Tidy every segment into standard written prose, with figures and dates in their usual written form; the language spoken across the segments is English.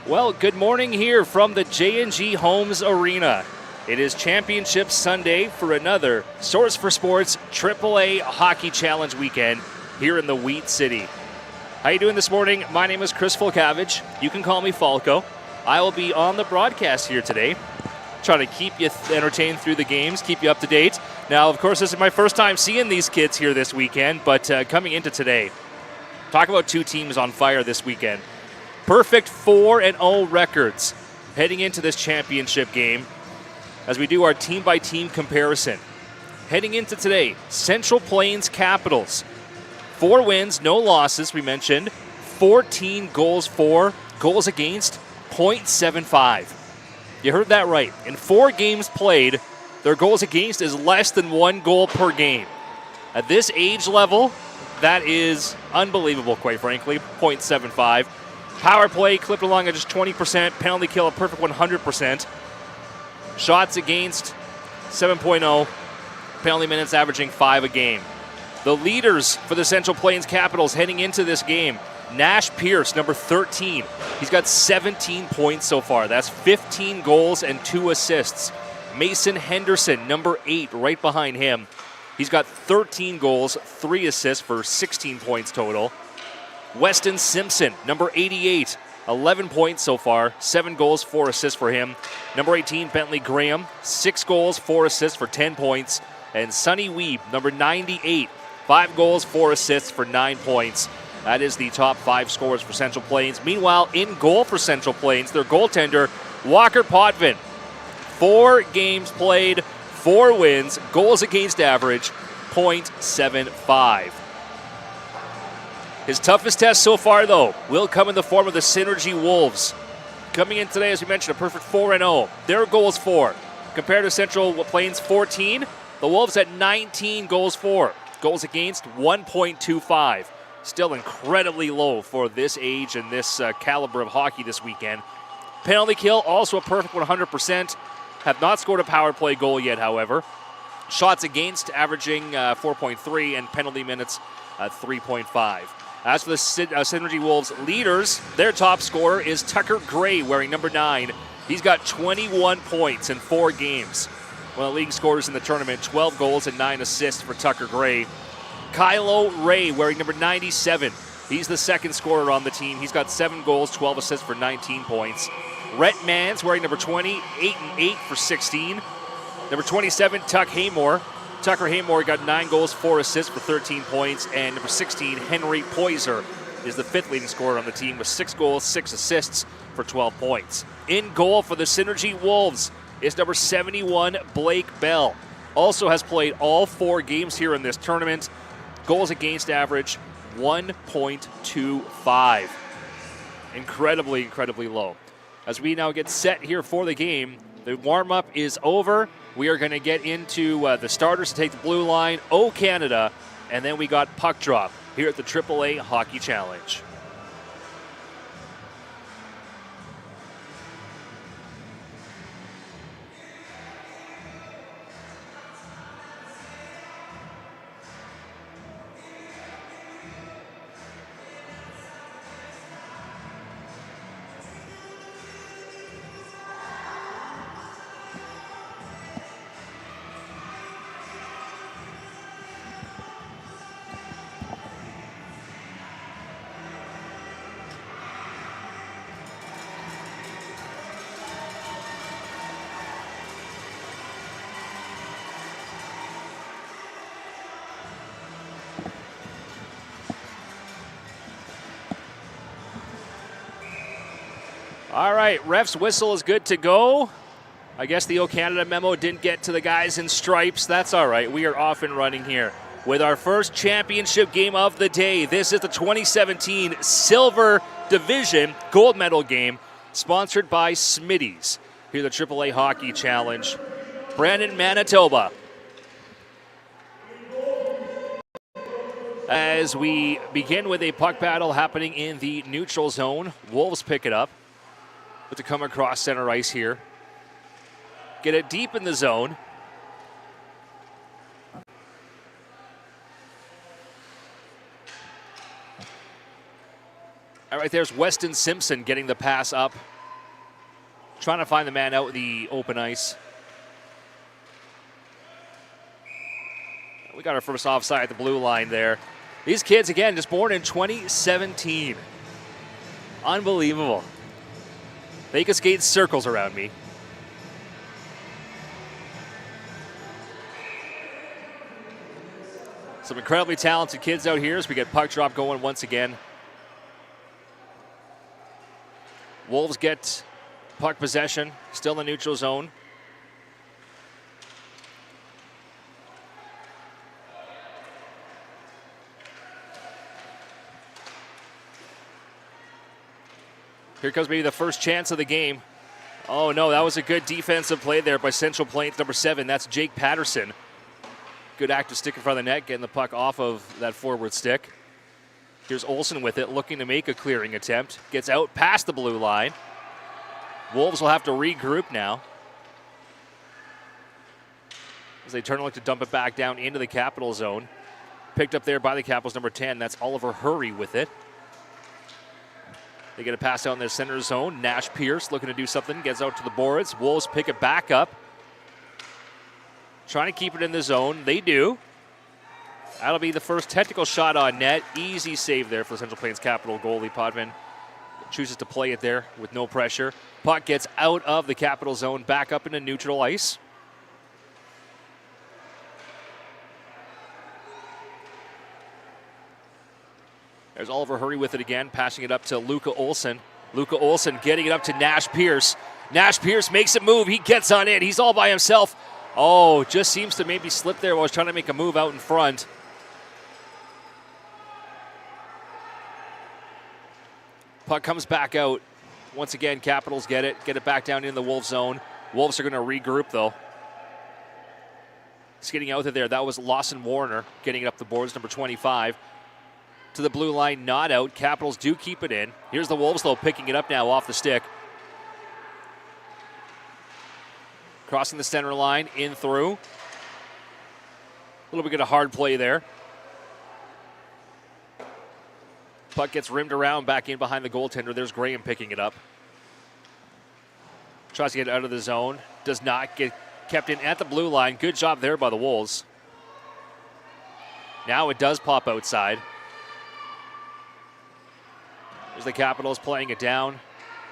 Well, good morning here from the J&G Homes Arena. It is Championship Sunday for another Source for Sports AAA Hockey Challenge weekend here in the Wheat City. How you doing this morning? My name is Chris Fulcavage. You can call me Falco. I will be on the broadcast here today, trying to keep you entertained through the games, keep you up to date. Now, of course, this is my first time seeing these kids here this weekend, but coming into today, talk about two teams on fire this weekend. Perfect 4-0 records heading into this championship game as we do our team-by-team comparison. Heading into today, Central Plains Capitals. 4 wins, no losses, we mentioned. 14 goals for, goals against, .75. You heard that right. In 4 games played, their goals against is less than 1 goal per game. At this age level, that is unbelievable, quite frankly, .75. Power play clipped along at just 20%. Penalty kill a perfect 100%. Shots against 7.0. Penalty minutes averaging 5 a game. The leaders for the Central Plains Capitals heading into this game. Nash Pierce, number 13. He's got 17 points so far. That's 15 goals and 2 assists. Mason Henderson, number 8, right behind him. He's got 13 goals, 3 assists for 16 points total. Weston Simpson, number 88, 11 points so far, 7 goals, 4 assists for him. Number 18, Bentley Graham, 6 goals, 4 assists for 10 points. And Sonny Weeb, number 98, 5 goals, 4 assists for 9 points. That is the top 5 scorers for Central Plains. Meanwhile, in goal for Central Plains, their goaltender, Walker Potvin. 4 games played, 4 wins, goals against average, .75. His toughest test so far, though, will come in the form of the Synergy Wolves. Coming in today, as we mentioned, a perfect 4-0. Their goals for, compared to Central Plains 14, the Wolves at 19 goals for. Goals against, 1.25. Still incredibly low for this age and this caliber of hockey this weekend. Penalty kill, also a perfect 100%. Have not scored a power play goal yet, however. Shots against, averaging 4.3, and penalty minutes 3.5. As for the Synergy Wolves leaders, their top scorer is Tucker Gray, wearing number 9. He's got 21 points in 4 games. One of the league scorers in the tournament, 12 goals and 9 assists for Tucker Gray. Kylo Ray, wearing number 97. He's the second scorer on the team. He's got 7 goals, 12 assists for 19 points. Rhett Mans, wearing number 20, 8-8 for 16. Number 27, Tucker Haymore got 9 goals, 4 assists for 13 points. And number 16, Henry Poyser, is the 5th leading scorer on the team with 6 goals, 6 assists for 12 points. In goal for the Synergy Wolves is number 71, Blake Bell. Also has played all 4 games here in this tournament. Goals against average, 1.25. Incredibly low. As we now get set here for the game, the warm-up is over. We are going to get into the starters to take the blue line, O Canada, and then we got puck drop here at the AAA Hockey Challenge. All right, ref's whistle is good to go. I guess the O Canada memo didn't get to the guys in stripes. That's all right. We are off and running here with our first championship game of the day. This is the 2017 Silver Division Gold Medal game, sponsored by Smitty's. Here the AAA Hockey Challenge. Brandon, Manitoba. As we begin with a puck battle happening in the neutral zone, Wolves pick it up. But to come across center ice here. Get it deep in the zone. All right, there's Weston Simpson getting the pass up Trying to find the man out in the open ice. We got our first offside at the blue line there. These kids, again, just born in 2017. Unbelievable. They could skate circles around me. Some incredibly talented kids out here as we get puck drop going once again. Wolves get puck possession, still in the neutral zone. Here comes maybe the first chance of the game. Oh no, that was a good defensive play there by Central Plains number 7. That's Jake Patterson. Good active stick in front of the net, getting the puck off of that forward stick. Here's Olsen with it, looking to make a clearing attempt. Gets out past the blue line. Wolves will have to regroup now as they turn and look to dump it back down into the Capital zone. Picked up there by the Capitals number 10. That's Oliver Hurry with it. They get a pass out in their center zone. Nash Pierce looking to do something. Gets out to the boards. Wolves pick it back up. Trying to keep it in the zone. They do. That'll be the first technical shot on net. Easy save there for the Central Plains Capital goalie. Potvin chooses to play it there with no pressure. Puck gets out of the Capital zone, back up into neutral ice. There's Oliver Hurry with it again, passing it up to Luca Olsen. Luca Olsen getting it up to Nash Pierce. Nash Pierce makes a move. He gets on it. He's all by himself. Oh, just seems to maybe slip there while he's trying to make a move out in front. Puck comes back out. Once again, Capitals get it back down in the Wolves zone. Wolves are going to regroup, though. Skating out there, that was Lawson Warner getting it up the boards, number 25. To the blue line, not out. Capitals do keep it in. Here's the Wolves, though, picking it up now off the stick. Crossing the center line, in through. A little bit of hard play there. Puck gets rimmed around, back in behind the goaltender. There's Graham picking it up. Tries to get out of the zone. Does not get kept in at the blue line. Good job there by the Wolves. Now it does pop outside. There's the Capitals playing it down.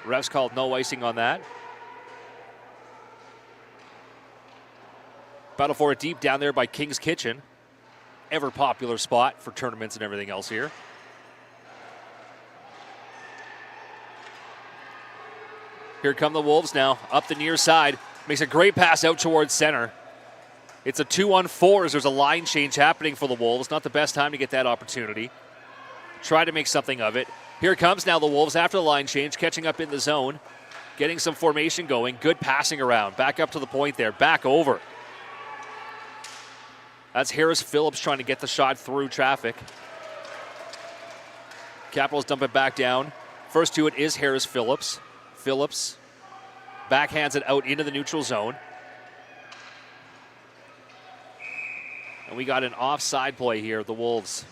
Refs called no icing on that. Battle for it deep down there by King's Kitchen. Ever popular spot for tournaments and everything else here. Here come the Wolves now, up the near side. Makes a great pass out towards center. It's a 2-on-4 as there's a line change happening for the Wolves. Not the best time to get that opportunity. Try to make something of it. Here comes now the Wolves after the line change, catching up in the zone. Getting some formation going. Good passing around. Back up to the point there. Back over. That's Harris Phillips trying to get the shot through traffic. Capitals dump it back down. First to it is Harris Phillips. Phillips backhands it out into the neutral zone. And we got an offside play here, the Wolves.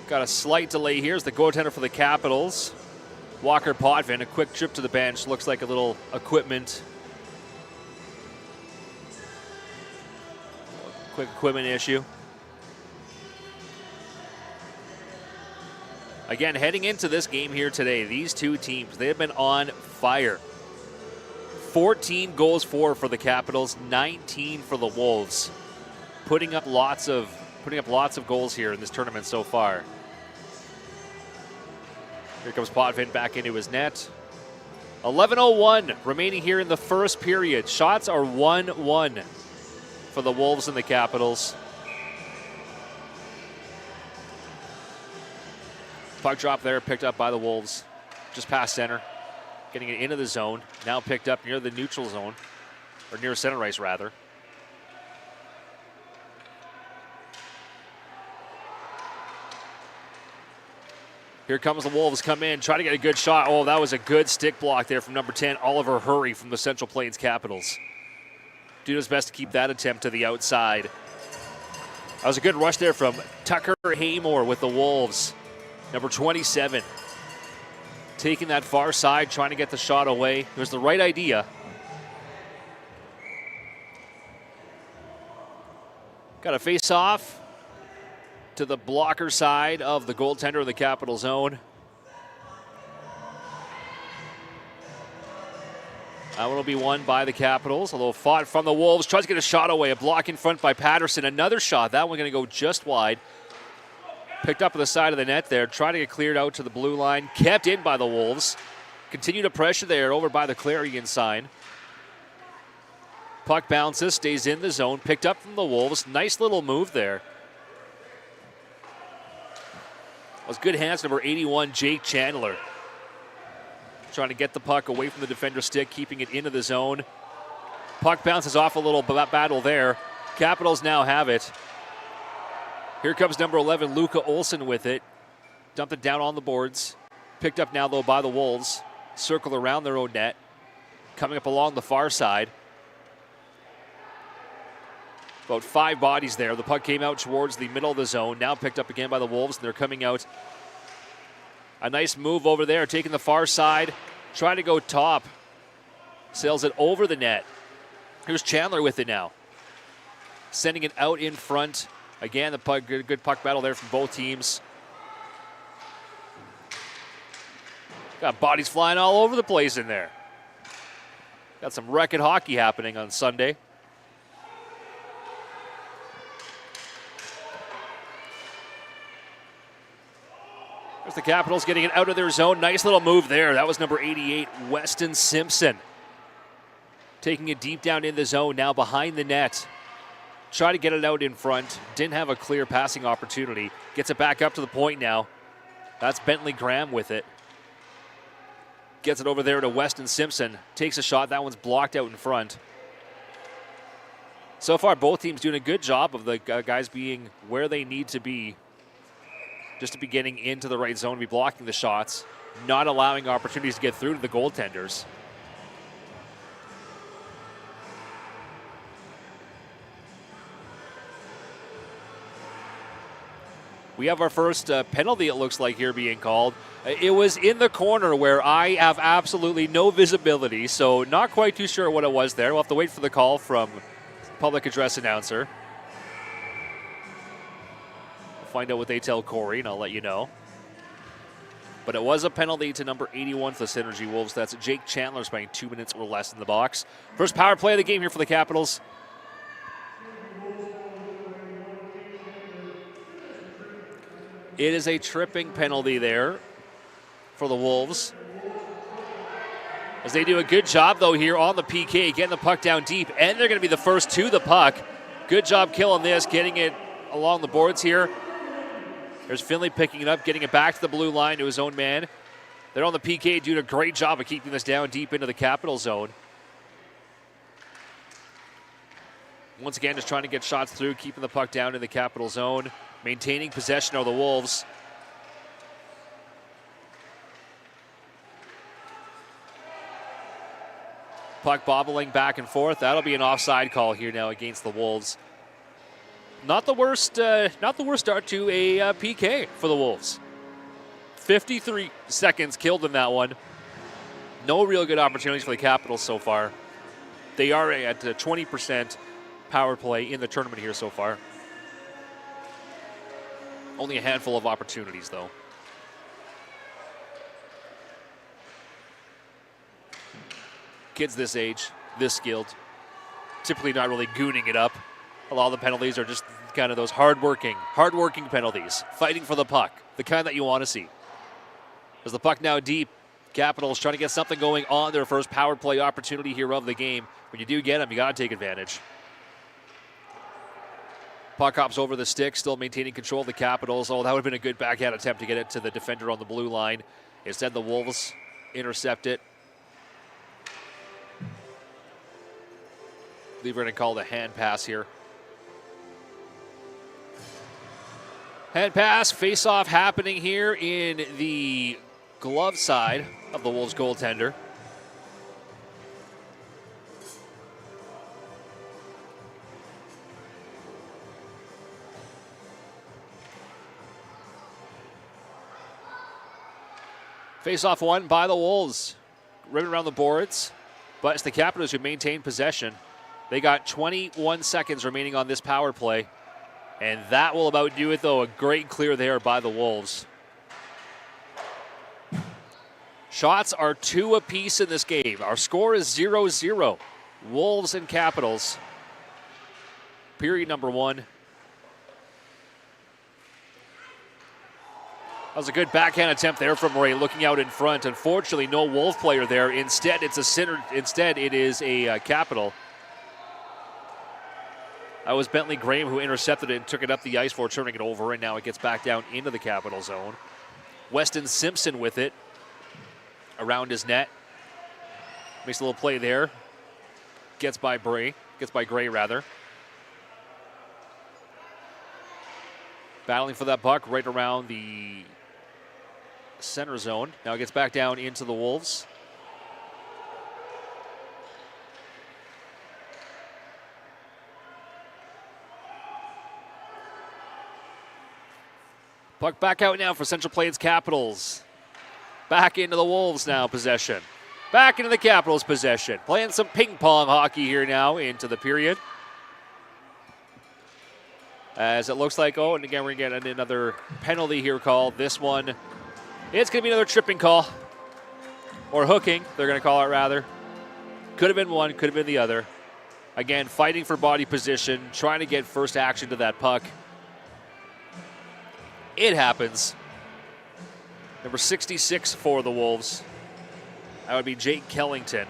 Got a slight delay here. Here's the goaltender for the Capitals. Walker Potvin, a quick trip to the bench. Looks like a little equipment. Quick equipment issue. Again, heading into this game here today, these two teams, they have been on fire. 14 goals for the Capitals, 19 for the Wolves. Putting up lots of goals here in this tournament so far. Here comes Potvin back into his net. 11:01 remaining here in the first period. Shots are 1-1 for the Wolves and the Capitals. Puck drop there, picked up by the Wolves. Just past center. Getting it into the zone. Now picked up near the neutral zone. Or near center ice, rather. Here comes the Wolves, come in, try to get a good shot. Oh, that was a good stick block there from number 10, Oliver Hurry from the Central Plains Capitals. Doing his best to keep that attempt to the outside. That was a good rush there from Tucker Haymore with the Wolves. Number 27. Taking that far side, trying to get the shot away. It was the right idea. Got a face-off to the blocker side of the goaltender of the Capital zone. That one will be won by the Capitals, although fought from the Wolves. Tries to get a shot away. A block in front by Patterson. Another shot. That one going to go just wide. Picked up on the side of the net there. Trying to get cleared out to the blue line. Kept in by the Wolves. Continue to pressure there over by the Clarion sign. Puck bounces, stays in the zone. Picked up from the Wolves. Nice little move there. That was good hands, number 81, Jake Chandler. Trying to get the puck away from the defender's stick, keeping it into the zone. Puck bounces off a little battle there. Capitals now have it. Here comes number 11, Luca Olsen with it. Dumped it down on the boards. Picked up now, though, by the Wolves. Circle around their own net. Coming up along the far side. About 5 bodies there. The puck came out towards the middle of the zone. Now picked up again by the Wolves, and they're coming out. A nice move over there, taking the far side. Trying to go top. Sails it over the net. Here's Chandler with it now. Sending it out in front. Again, the puck, good puck battle there from both teams. Got bodies flying all over the place in there. Got some record hockey happening on Sunday. There's the Capitals getting it out of their zone. Nice little move there. That was number 88, Weston Simpson. Taking it deep down in the zone, now behind the net. Try to get it out in front. Didn't have a clear passing opportunity. Gets it back up to the point now. That's Bentley Graham with it. Gets it over there to Weston Simpson. Takes a shot. That one's blocked out in front. So far, both teams doing a good job of the guys being where they need to be. Just to be getting into the right zone, be blocking the shots, not allowing opportunities to get through to the goaltenders. We have our first penalty, it looks like, here being called. It was in the corner where I have absolutely no visibility, so not quite too sure what it was there. We'll have to wait for the call from public address announcer. Find out what they tell Corey, and I'll let you know. But it was a penalty to number 81 for the Synergy Wolves. That's Jake Chandler spending 2 minutes or less in the box. First power play of the game here for the Capitals. It is a tripping penalty there for the Wolves. As they do a good job, though, here on the PK, getting the puck down deep, and they're going to be the first to the puck. Good job killing this, getting it along the boards here. There's Finley picking it up, getting it back to the blue line to his own man. They're on the PK, doing a great job of keeping this down deep into the Capital zone. Once again, just trying to get shots through, keeping the puck down in the Capital zone, maintaining possession of the Wolves. Puck bobbling back and forth. That'll be an offside call here now against the Wolves. Not the worst start to a PK for the Wolves. 53 seconds killed in that one. No real good opportunities for the Capitals so far. They are at 20% power play in the tournament here so far. Only a handful of opportunities, though. Kids this age, this skilled, typically not really gooning it up. A lot of the penalties are just kind of those hard-working penalties, fighting for the puck, the kind that you want to see. As the puck now deep, Capitals trying to get something going on their first power play opportunity here of the game. When you do get them, you got to take advantage. Puck hops over the stick, still maintaining control of the Capitals. Oh, that would have been a good backhand attempt to get it to the defender on the blue line. Instead, the Wolves intercept it. I believe we're going to call it a hand pass here. Hand pass, face-off happening here in the glove side of the Wolves goaltender. Face-off won by the Wolves. Ribbon around the boards, but it's the Capitals who maintain possession. They got 21 seconds remaining on this power play, and that will about do it, though. A great clear there by the Wolves. Shots are 2 apiece in this game. Our score is 0-0. Wolves and Capitals. Period number 1. That was a good backhand attempt there from Ray, looking out in front. Unfortunately, no Wolf player there. Instead, it is a Capital. That was Bentley Graham who intercepted it and took it up the ice for turning it over, and now it gets back down into the Capital zone. Weston Simpson with it around his net. Makes a little play there. Gets by Gray. Battling for that puck right around the center zone. Now it gets back down into the Wolves. Puck back out now for Central Plains Capitals. Back into the Wolves now, possession. Back into the Capitals' possession. Playing some ping pong hockey here now into the period. As it looks like, and again, we're going to get another penalty here called. This one, it's going to be another tripping call. Or hooking, they're going to call it rather. Could have been one, could have been the other. Again, fighting for body position, trying to get first action to that puck. It happens. Number 66 for the Wolves. That would be Jake Kellington.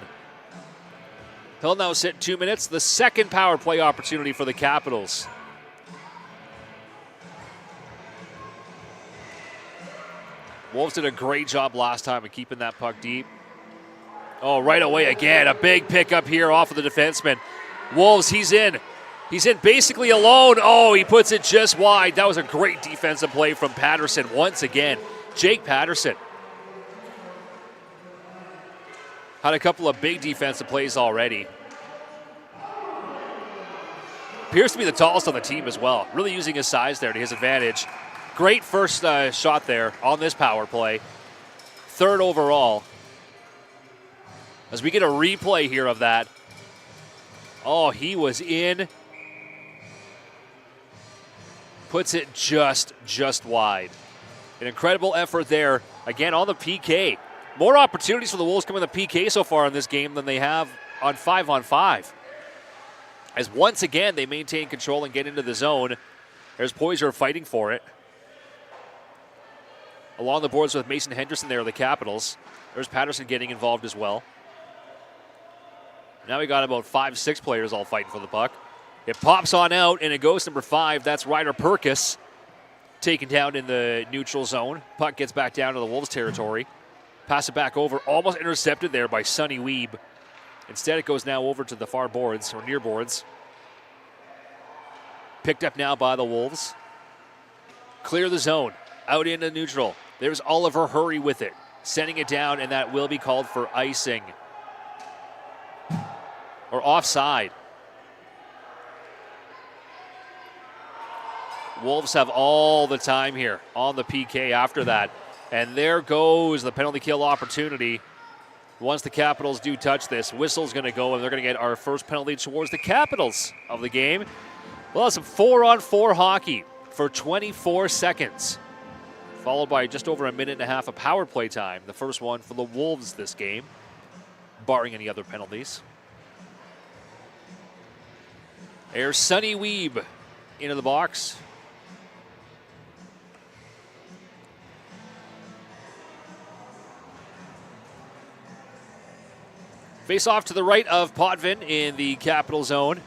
He'll now sit 2 minutes. The second power play opportunity for the Capitals. Wolves did a great job last time of keeping that puck deep. Oh, right away again. A big pickup here off of the defenseman. Wolves, he's in. He's in basically alone. Oh, he puts it just wide. That was a great defensive play from Patterson once again. Jake Patterson had a couple of big defensive plays already. Appears to be the tallest on the team as well. Really using his size there to his advantage. Great first shot there on this power play. Third overall. As we get a replay here of that. Oh, he was in. Puts it just wide. An incredible effort there. Again, on the PK. More opportunities for the Wolves coming to the PK so far in this game than they have on 5-on-5. As once again, they maintain control and get into the zone. There's Poyser fighting for it. Along the boards with Mason Henderson there, the Capitals. There's Patterson getting involved as well. Now we got about 5-6 players all fighting for the puck. It pops on out, and it goes number 5. That's Ryder Perkis taken down in the neutral zone. Puck gets back down to the Wolves territory. Pass it back over. Almost intercepted there by Sonny Weeb. Instead, it goes now over to the far boards, or near boards. Picked up now by the Wolves. Clear the zone. Out into neutral. There's Oliver Hurry with it. Sending it down, and that will be called for icing. Or offside. Wolves have all the time here on the PK after that. And there goes the penalty kill opportunity. Once the Capitals do touch this, whistle's going to go, and they're going to get our first penalty towards the Capitals of the game. We'll have some 4-on-4 hockey for 24 seconds. Followed by just over a minute and a half of power play time. The first one for the Wolves this game, barring any other penalties. There's Sonny Weeb into the box. Face off to the right of Potvin in the Capital zone.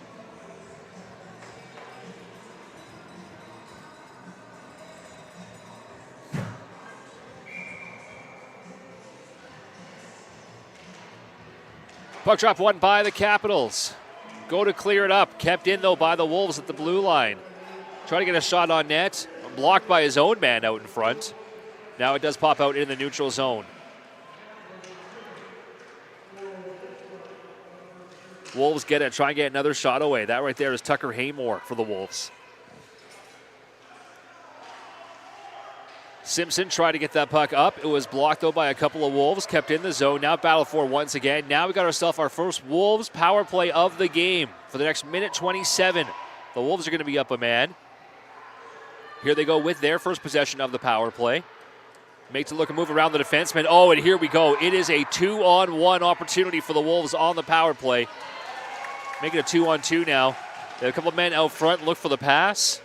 Puck drop won by the Capitals. Go to clear it up. Kept in, though, by the Wolves at the blue line. Try to get a shot on net. blocked by his own man out in front. Now it does pop out in the neutral zone. Wolves try and get another shot away. That right there is Tucker Haymore for the Wolves. Simpson tried to get that puck up. It was blocked, though, by a couple of Wolves. Kept in the zone. Now battle for once again. Now we got ourselves our first Wolves power play of the game for the next minute 27. The Wolves are going to be up a man. Here they go with their first possession of the power play. Makes a look and move around the defenseman. Oh, and here we go. It is a 2-on-1 opportunity for the Wolves on the power play. Make it a 2-on-2 now. They have a couple of men out front. Look for the pass.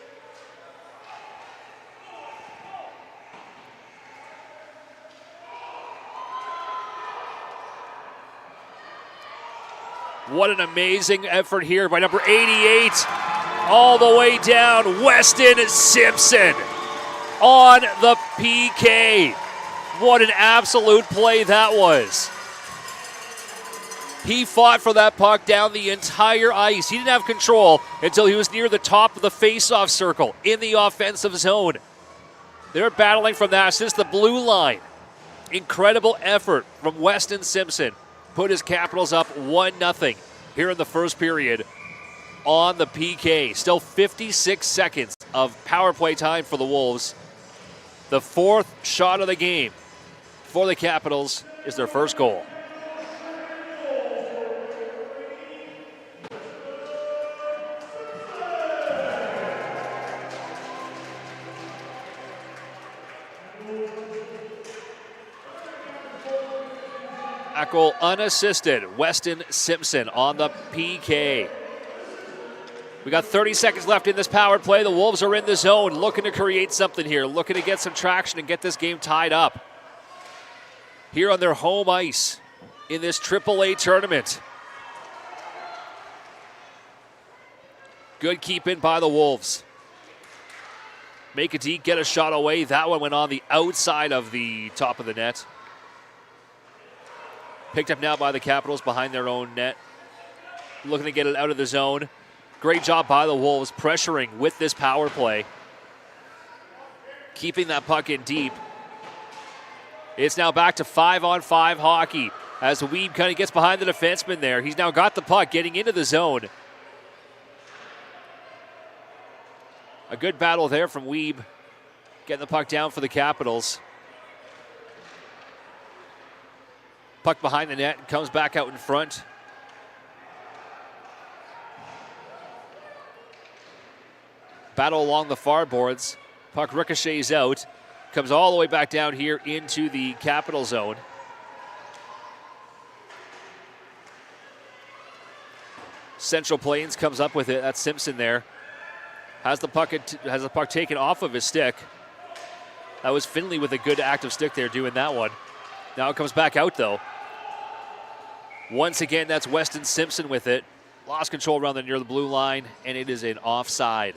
What an amazing effort here by number 88. All the way down, Weston Simpson on the PK. What an absolute play that was. He fought for that puck down the entire ice. He didn't have control until he was near the top of the face-off circle in the offensive zone. They're battling from that since the blue line. Incredible effort from Weston Simpson. Put his Capitals up 1-0 here in the first period on the PK. Still 56 seconds of power play time for the Wolves. The fourth shot of the game for the Capitals is their first goal. That goal unassisted. Weston Simpson on the PK. We got 30 seconds left in this power play. The Wolves are in the zone, looking to create something here, looking to get some traction and get this game tied up. Here on their home ice in this AAA tournament. Good keep in by the Wolves. Make a deep, get a shot away. That one went on the outside of the top of the net. Picked up now by the Capitals behind their own net. Looking to get it out of the zone. Great job by the Wolves pressuring with this power play. Keeping that puck in deep. It's now back to 5-on-5 hockey as Weeb kind of gets behind the defenseman there. He's now got the puck getting into the zone. A good battle there from Weeb. Getting the puck down for the Capitals. Puck behind the net, comes back out in front. Battle along the far boards. Puck ricochets out. Comes all the way back down here into the Capital zone. Central Plains comes up with it. That's Simpson there. Has the puck taken off of his stick. That was Finley with a good active stick there doing that one. Now it comes back out though. Once again, that's Weston Simpson with it. Lost control around near the blue line, and it is an offside.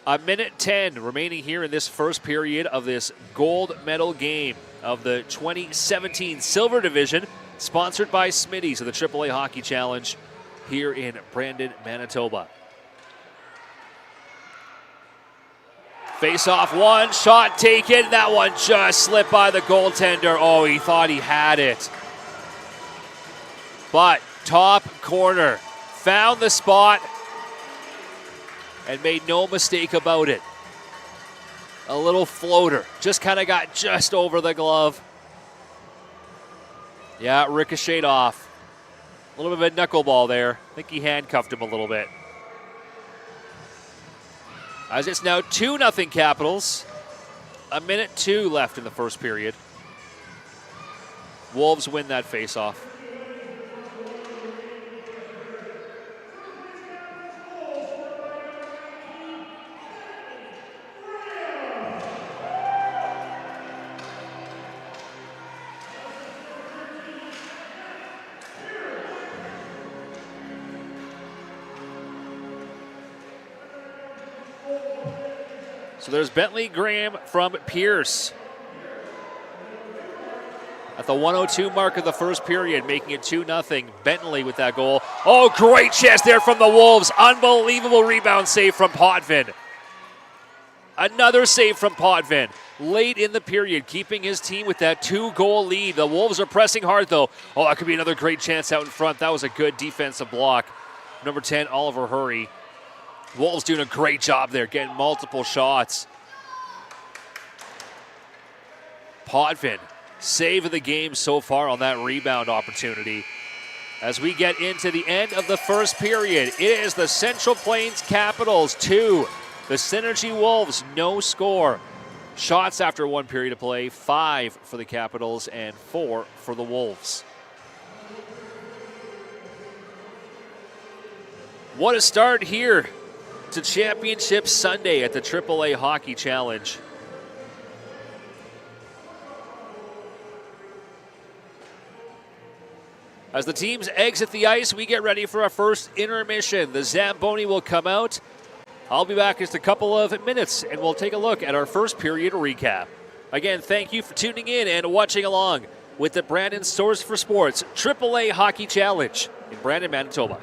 A minute 10 remaining here in this first period of this gold medal game of the 2017 Silver Division, sponsored by Smitty's of the AAA Hockey Challenge here in Brandon, Manitoba. Face-off one, shot taken. That one just slipped by the goaltender. Oh, he thought he had it. But top corner, found the spot and made no mistake about it. A little floater, just kind of got just over the glove. Yeah, ricocheted off. A little bit of a knuckleball there. I think he handcuffed him a little bit. As it's now 2-0 Capitals. A minute 2 left in the first period. Wolves win that face-off. So there's Bentley Graham from Pierce. At the 1:02 mark of the first period, making it 2-0. Bentley with that goal. Oh, great chance there from the Wolves. Unbelievable rebound save from Potvin. Another save from Potvin late in the period, keeping his team with that 2-goal lead. The Wolves are pressing hard, though. Oh, that could be another great chance out in front. That was a good defensive block. Number 10, Oliver Hurry. Wolves doing a great job there, getting multiple shots. Potvin, save of the game so far on that rebound opportunity. As we get into the end of the first period, it is the Central Plains Capitals 2. The Synergy Wolves, no score. Shots after 1 period of play, 5 for the Capitals and 4 for the Wolves. What a start here to Championship Sunday at the AAA Hockey Challenge. As the teams exit the ice, we get ready for our first intermission. The Zamboni will come out. I'll be back in just a couple of minutes, and we'll take a look at our first period recap. Again, thank you for tuning in and watching along with the Brandon Source for Sports AAA Hockey Challenge in Brandon, Manitoba.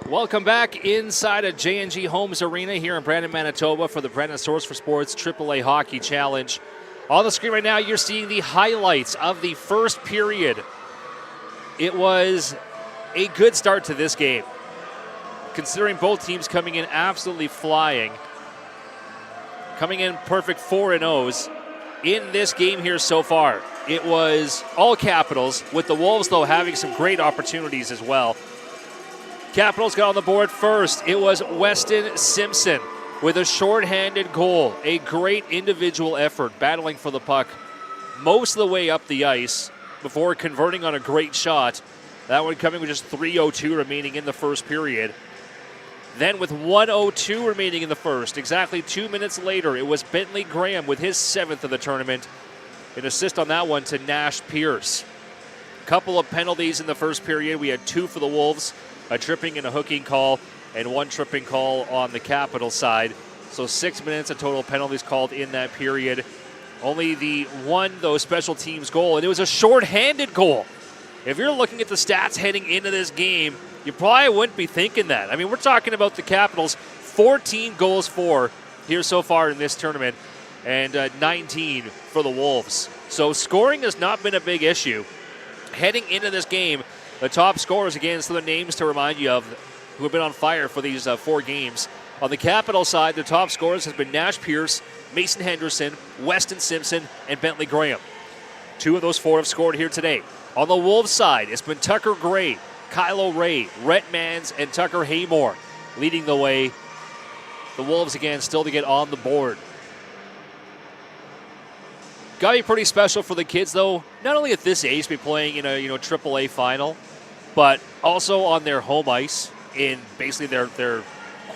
Welcome back inside of J&G Homes Arena here in Brandon, Manitoba for the Brandon Source for Sports AAA Hockey Challenge. On the screen right now, you're seeing the highlights of the first period. It was a good start to this game, considering both teams coming in absolutely flying, coming in perfect 4-0s in this game here so far. It was all Capitals, with the Wolves, though, having some great opportunities as well. Capitals got on the board first. It was Weston Simpson with a shorthanded goal. A great individual effort, battling for the puck most of the way up the ice before converting on a great shot. That one coming with just 3:02 remaining in the first period. Then with 1:02 remaining in the first, exactly 2 minutes later, it was Bentley Graham with his 7th of the tournament. An assist on that one to Nash Pierce. Couple of penalties in the first period. We had 2 for the Wolves, a tripping and a hooking call, and 1 tripping call on the Capital side. So 6 minutes of total penalties called in that period. Only the one, though, special teams goal, and it was a shorthanded goal. If you're looking at the stats heading into this game, you probably wouldn't be thinking that. I mean, we're talking about the Capitals, 14 goals for here so far in this tournament, and 19 for the Wolves. So scoring has not been a big issue. Heading into this game, the top scorers, again, some of the names to remind you of who have been on fire for these 4 games. On the Capital side, the top scorers has been Nash Pierce, Mason Henderson, Weston Simpson, and Bentley Graham. 2 of those 4 have scored here today. On the Wolves side, it's been Tucker Gray, Kylo Ray, Rhett Mans, and Tucker Haymore leading the way. The Wolves, again, still to get on the board. Got to be pretty special for the kids, though, not only at this age to be playing in a AAA final, but also on their home ice in basically their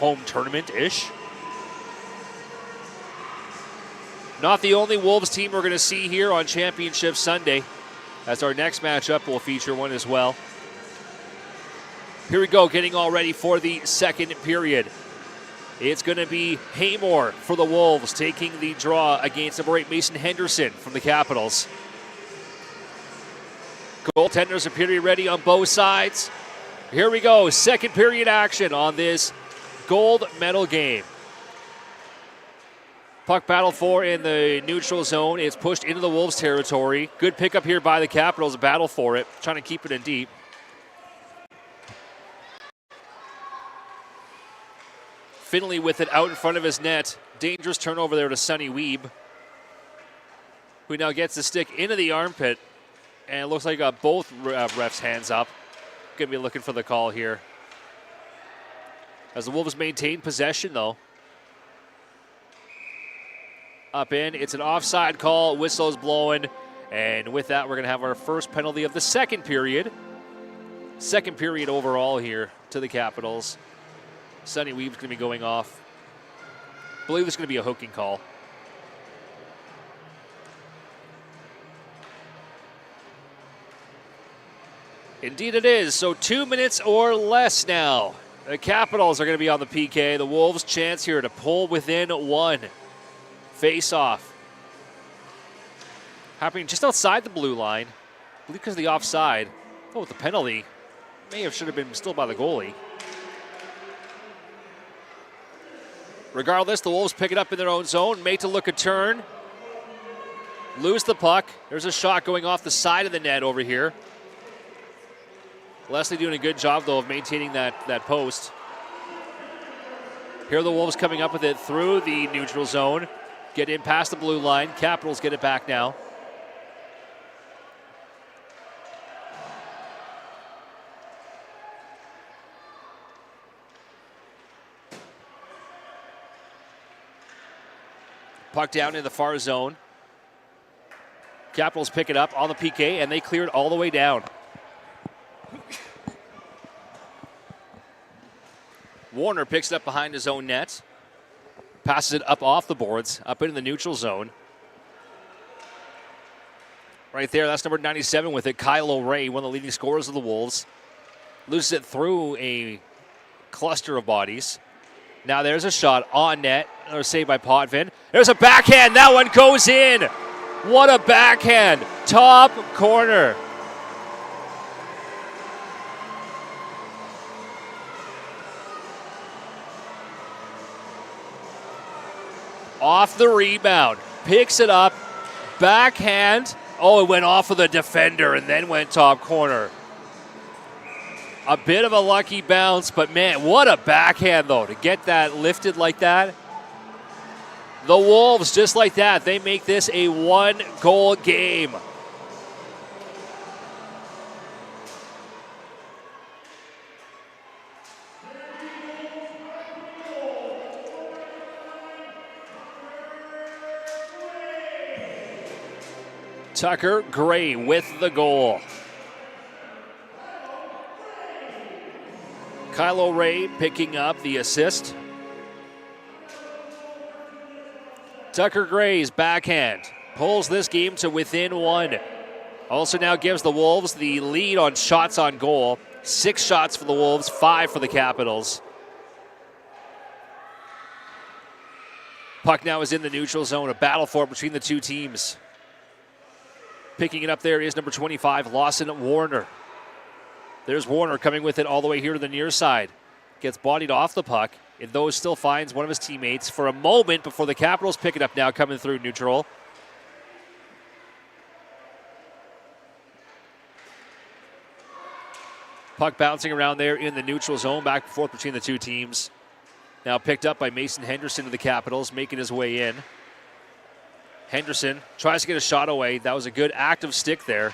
home tournament-ish. Not the only Wolves team we're going to see here on Championship Sunday, as our next matchup will feature one as well. Here we go, getting all ready for the second period. It's going to be Haymore for the Wolves, taking the draw against number 8 Mason Henderson from the Capitals. Goaltenders appear to be ready on both sides. Here we go, second period action on this gold medal game. Puck battle for in the neutral zone. It's pushed into the Wolves territory. Good pickup here by the Capitals, battle for it, trying to keep it in deep. Finley with it out in front of his net. Dangerous turnover there to Sonny Weeb, who now gets the stick into the armpit. And it looks like both refs' hands up. Going to be looking for the call here. As the Wolves maintain possession, though. Up in, it's an offside call. Whistle's blowing. And with that, we're going to have our first penalty of the second period. Second period overall here to the Capitals. Sonny Weeb's going to be going off. I believe it's going to be a hooking call. Indeed it is. So 2 minutes or less now. The Capitals are going to be on the PK. The Wolves' chance here to pull within 1. Face-off. Happening just outside the blue line. I believe because of the offside. Oh, with the penalty. Should have been still by the goalie. Regardless, the Wolves pick it up in their own zone. Made to look a turn. Lose the puck. There's a shot going off the side of the net over here. Leslie doing a good job, though, of maintaining that post. Here are the Wolves coming up with it through the neutral zone. Get in past the blue line. Capitals get it back now. Puck down in the far zone. Capitals pick it up on the PK, and they clear it all the way down. Warner picks it up behind his own net. Passes it up off the boards, up into the neutral zone. Right there, that's number 97 with it. Kylo Ray, one of the leading scorers of the Wolves. Loses it through a cluster of bodies. Now there's a shot on net. Another save by Potvin. There's a backhand. That one goes in. What a backhand. Top corner. off the rebound, picks it up, backhand. Oh, it went off of the defender and then went top corner. A bit of a lucky bounce, but man, what a backhand though, to get that lifted like that. The Wolves, just like that, they make this a 1-goal game. Tucker Gray with the goal. Kylo Ray picking up the assist. Tucker Gray's backhand pulls this game to within 1. Also now gives the Wolves the lead on shots on goal. 6 shots for the Wolves, 5 for the Capitals. Puck now is in the neutral zone, a battle for it between the two teams. Picking it up there is number 25, Lawson Warner. There's Warner coming with it all the way here to the near side. Gets bodied off the puck. And those still finds one of his teammates for a moment before the Capitals pick it up now, coming through neutral. Puck bouncing around there in the neutral zone, back and forth between the two teams. Now picked up by Mason Henderson of the Capitals, making his way in. Henderson tries to get a shot away. That was a good active stick there.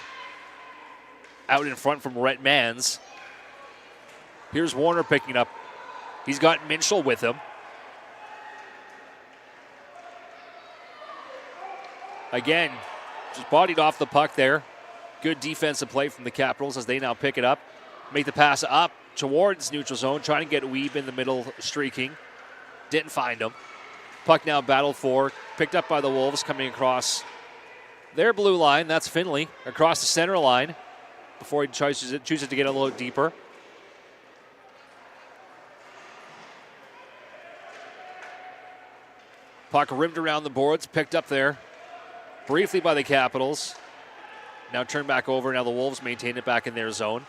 Out in front from Rhett Mans. Here's Warner picking it up. He's got Minshall with him. Again, just bodied off the puck there. Good defensive play from the Capitals as they now pick it up. Make the pass up towards neutral zone, trying to get Weeb in the middle, streaking. Didn't find him. Puck now battled for, picked up by the Wolves, coming across their blue line. That's Finley across the center line before he chooses to get a little deeper. Puck rimmed around the boards, picked up there briefly by the Capitals. Now turned back over. Now the Wolves maintain it back in their zone.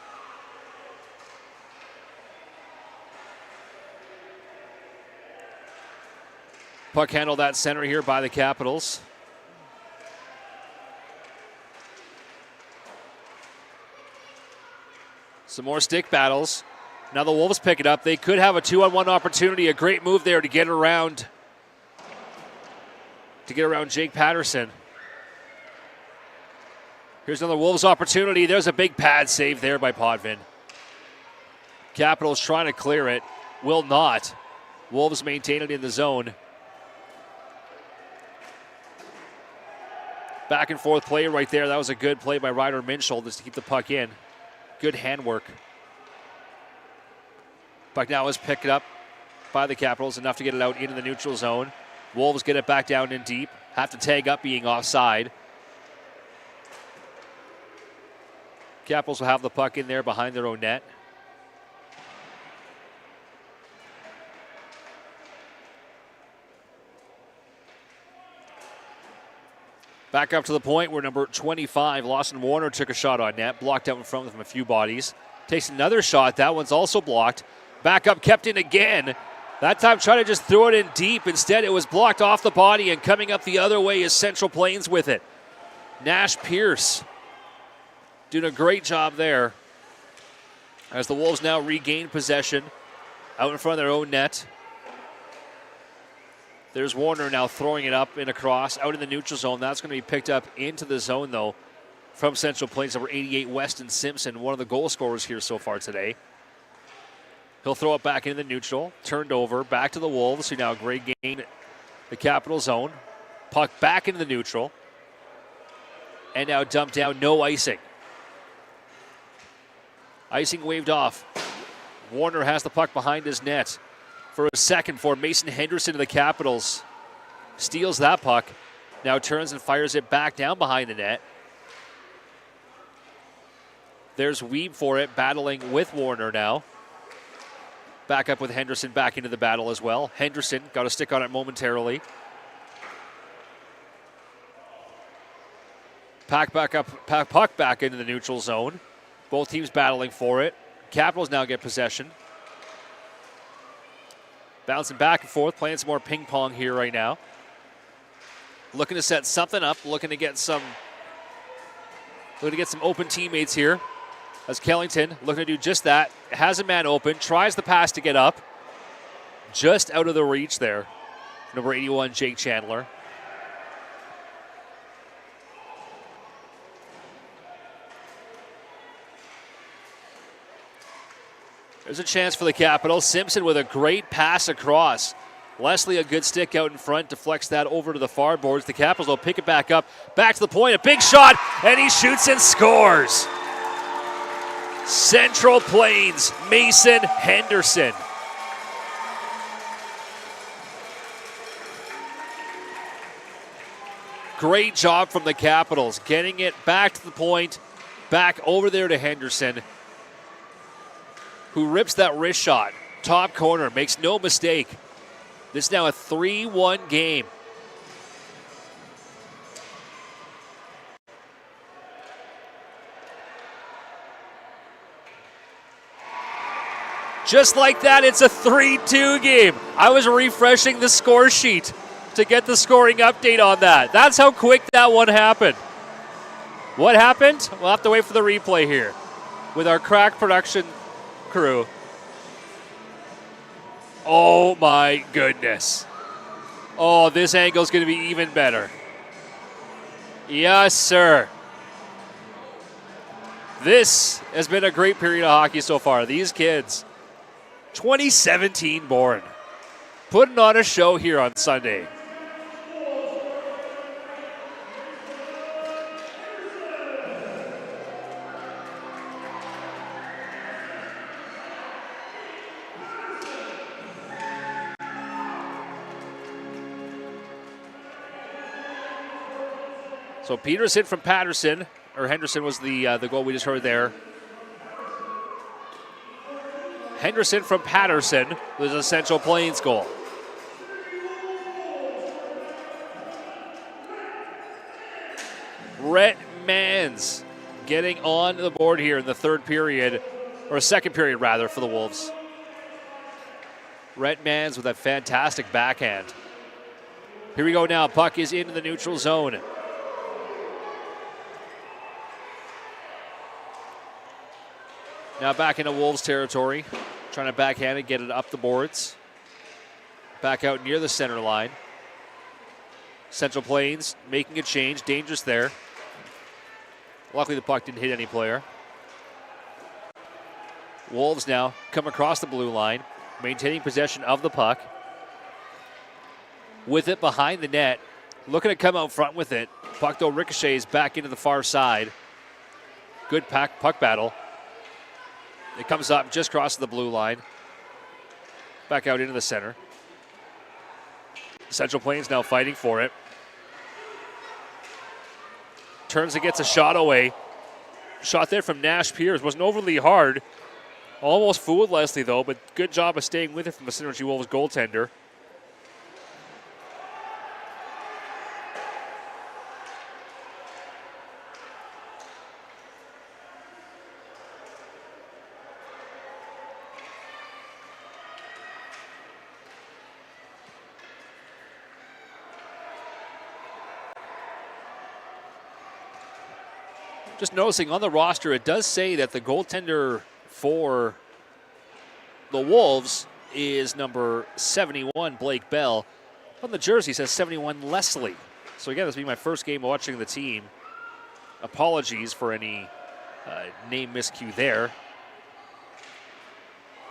Puck handled that center here by the Capitals. Some more stick battles. Now the Wolves pick it up. They could have a 2-on-1 opportunity. A great move there to get around Jake Patterson. Here's another Wolves opportunity. There's a big pad save there by Potvin. Capitals trying to clear it. Will not. Wolves maintain it in the zone. Back and forth play right there. That was a good play by Ryder Minshall just to keep the puck in. Good handwork. Puck now is picked up by the Capitals, enough to get it out into the neutral zone. Wolves get it back down in deep. Have to tag up being offside. Capitals will have the puck in there behind their own net. Back up to the point where number 25, Lawson Warner, took a shot on net. Blocked out in front of him a few bodies. Takes another shot. That one's also blocked. Back up, kept in again. That time trying to just throw it in deep. Instead, it was blocked off the body, and coming up the other way is Central Plains with it. Nash Pierce doing a great job there as the Wolves now regain possession out in front of their own net. There's Warner now throwing it up and across, out in the neutral zone. That's going to be picked up into the zone, though, from Central Plains, number 88, Weston Simpson, one of the goal scorers here so far today. He'll throw it back into the neutral, turned over, back to the Wolves, who now great gain the Capital zone. Puck back into the neutral, and now dumped down, no icing. Icing waved off. Warner has the puck behind his net for a second for Mason Henderson of the Capitals. Steals that puck. Now turns and fires it back down behind the net. There's Weeb for it, battling with Warner now. Back up with Henderson back into the battle as well. Henderson got a stick on it momentarily. Puck back into the neutral zone. Both teams battling for it. Capitals now get possession. Bouncing back and forth, playing some more ping pong here right now. looking to set something up, looking to get some open teammates here. As Kellington looking to do just that. Has a man open, tries the pass to get up. Just out of the reach there. Number 81, Jake Chandler. There's a chance for the Capitals. Simpson with a great pass across. Leslie, a good stick out in front, deflects that over to the far boards. The Capitals will pick it back up. Back to the point, a big shot, and he shoots and scores. Central Plains, Mason Henderson. Great job from the Capitals, getting it back to the point, back over there to Henderson, who rips that wrist shot. Top corner, makes no mistake. This is now a 3-1 game. Just like that, it's a 3-2 game. I was refreshing the score sheet to get the scoring update on that. That's how quick that one happened. What happened? We'll have to wait for the replay here with our crack production crew. Oh my goodness. Oh, this angle is going to be even better. Yes, sir. This has been a great period of hockey so far. These kids, 2017 born, putting on a show here on Sunday. So Peterson from Patterson, or Henderson was the goal we just heard there. Henderson from Patterson was a Central Plains goal. Rhett Mans getting on the board here in the third period, or second period rather, for the Wolves. Rhett Mans with a fantastic backhand. Here we go now. Puck is into the neutral zone. Now back into Wolves territory, trying to backhand it, get it up the boards. Back out near the center line. Central Plains making a change, dangerous there. Luckily the puck didn't hit any player. Wolves now come across the blue line, maintaining possession of the puck. With it behind the net, looking to come out front with it. Puck though ricochets back into the far side. Good puck battle. It comes up just across the blue line. Back out into the center. Central Plains now fighting for it. Turns and gets a shot away. Shot there from Nash Pierce. Wasn't overly hard. Almost fooled Leslie though, but good job of staying with it from the Synergy Wolves goaltender. Just noticing on the roster, it does say that the goaltender for the Wolves is number 71, Blake Bell. On the jersey, it says 71, Leslie. So again, this will be my first game watching the team. Apologies for any name miscue there.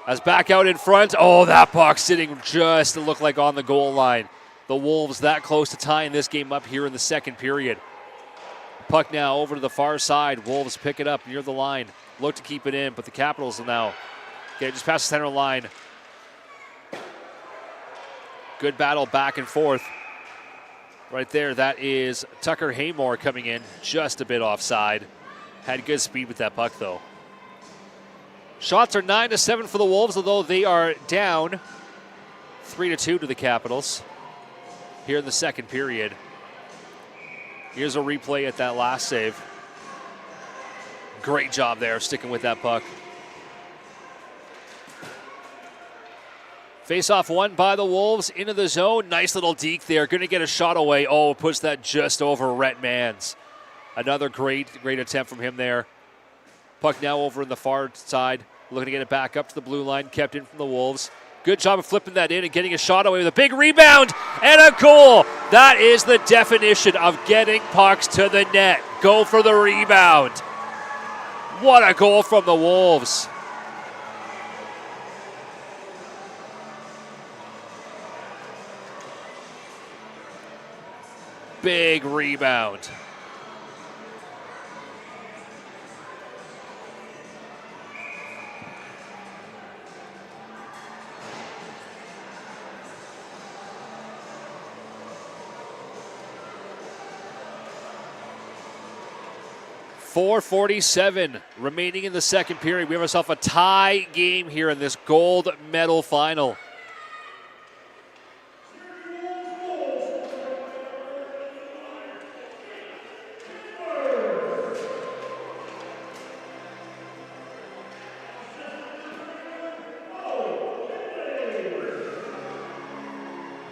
As back out in front, oh, that puck sitting just to look like on the goal line. The Wolves that close to tying this game up here in the second period. Puck now over to the far side. Wolves pick it up near the line. Look to keep it in, but the Capitals will now get just past the center line. Good battle back and forth. Right there, that is Tucker Haymore coming in just a bit offside. Had good speed with that puck, though. Shots are 9-7 for the Wolves, although they are down 3-2 to the Capitals here in the second period. Here's a replay at that last save. Great job there, sticking with that puck. Face-off won by the Wolves into the zone. Nice little deke there. Going to get a shot away. Oh, puts that just over Rhett Mans. Another great attempt from him there. Puck now over in the far side. Looking to get it back up to the blue line. Kept in from the Wolves. Good job of flipping that in and getting a shot away with a big rebound and a goal. That is the definition of getting pucks to the net. Go for the rebound. What a goal from the Wolves. Big rebound. .447 remaining in the second period. We have ourselves a tie game here in this gold medal final.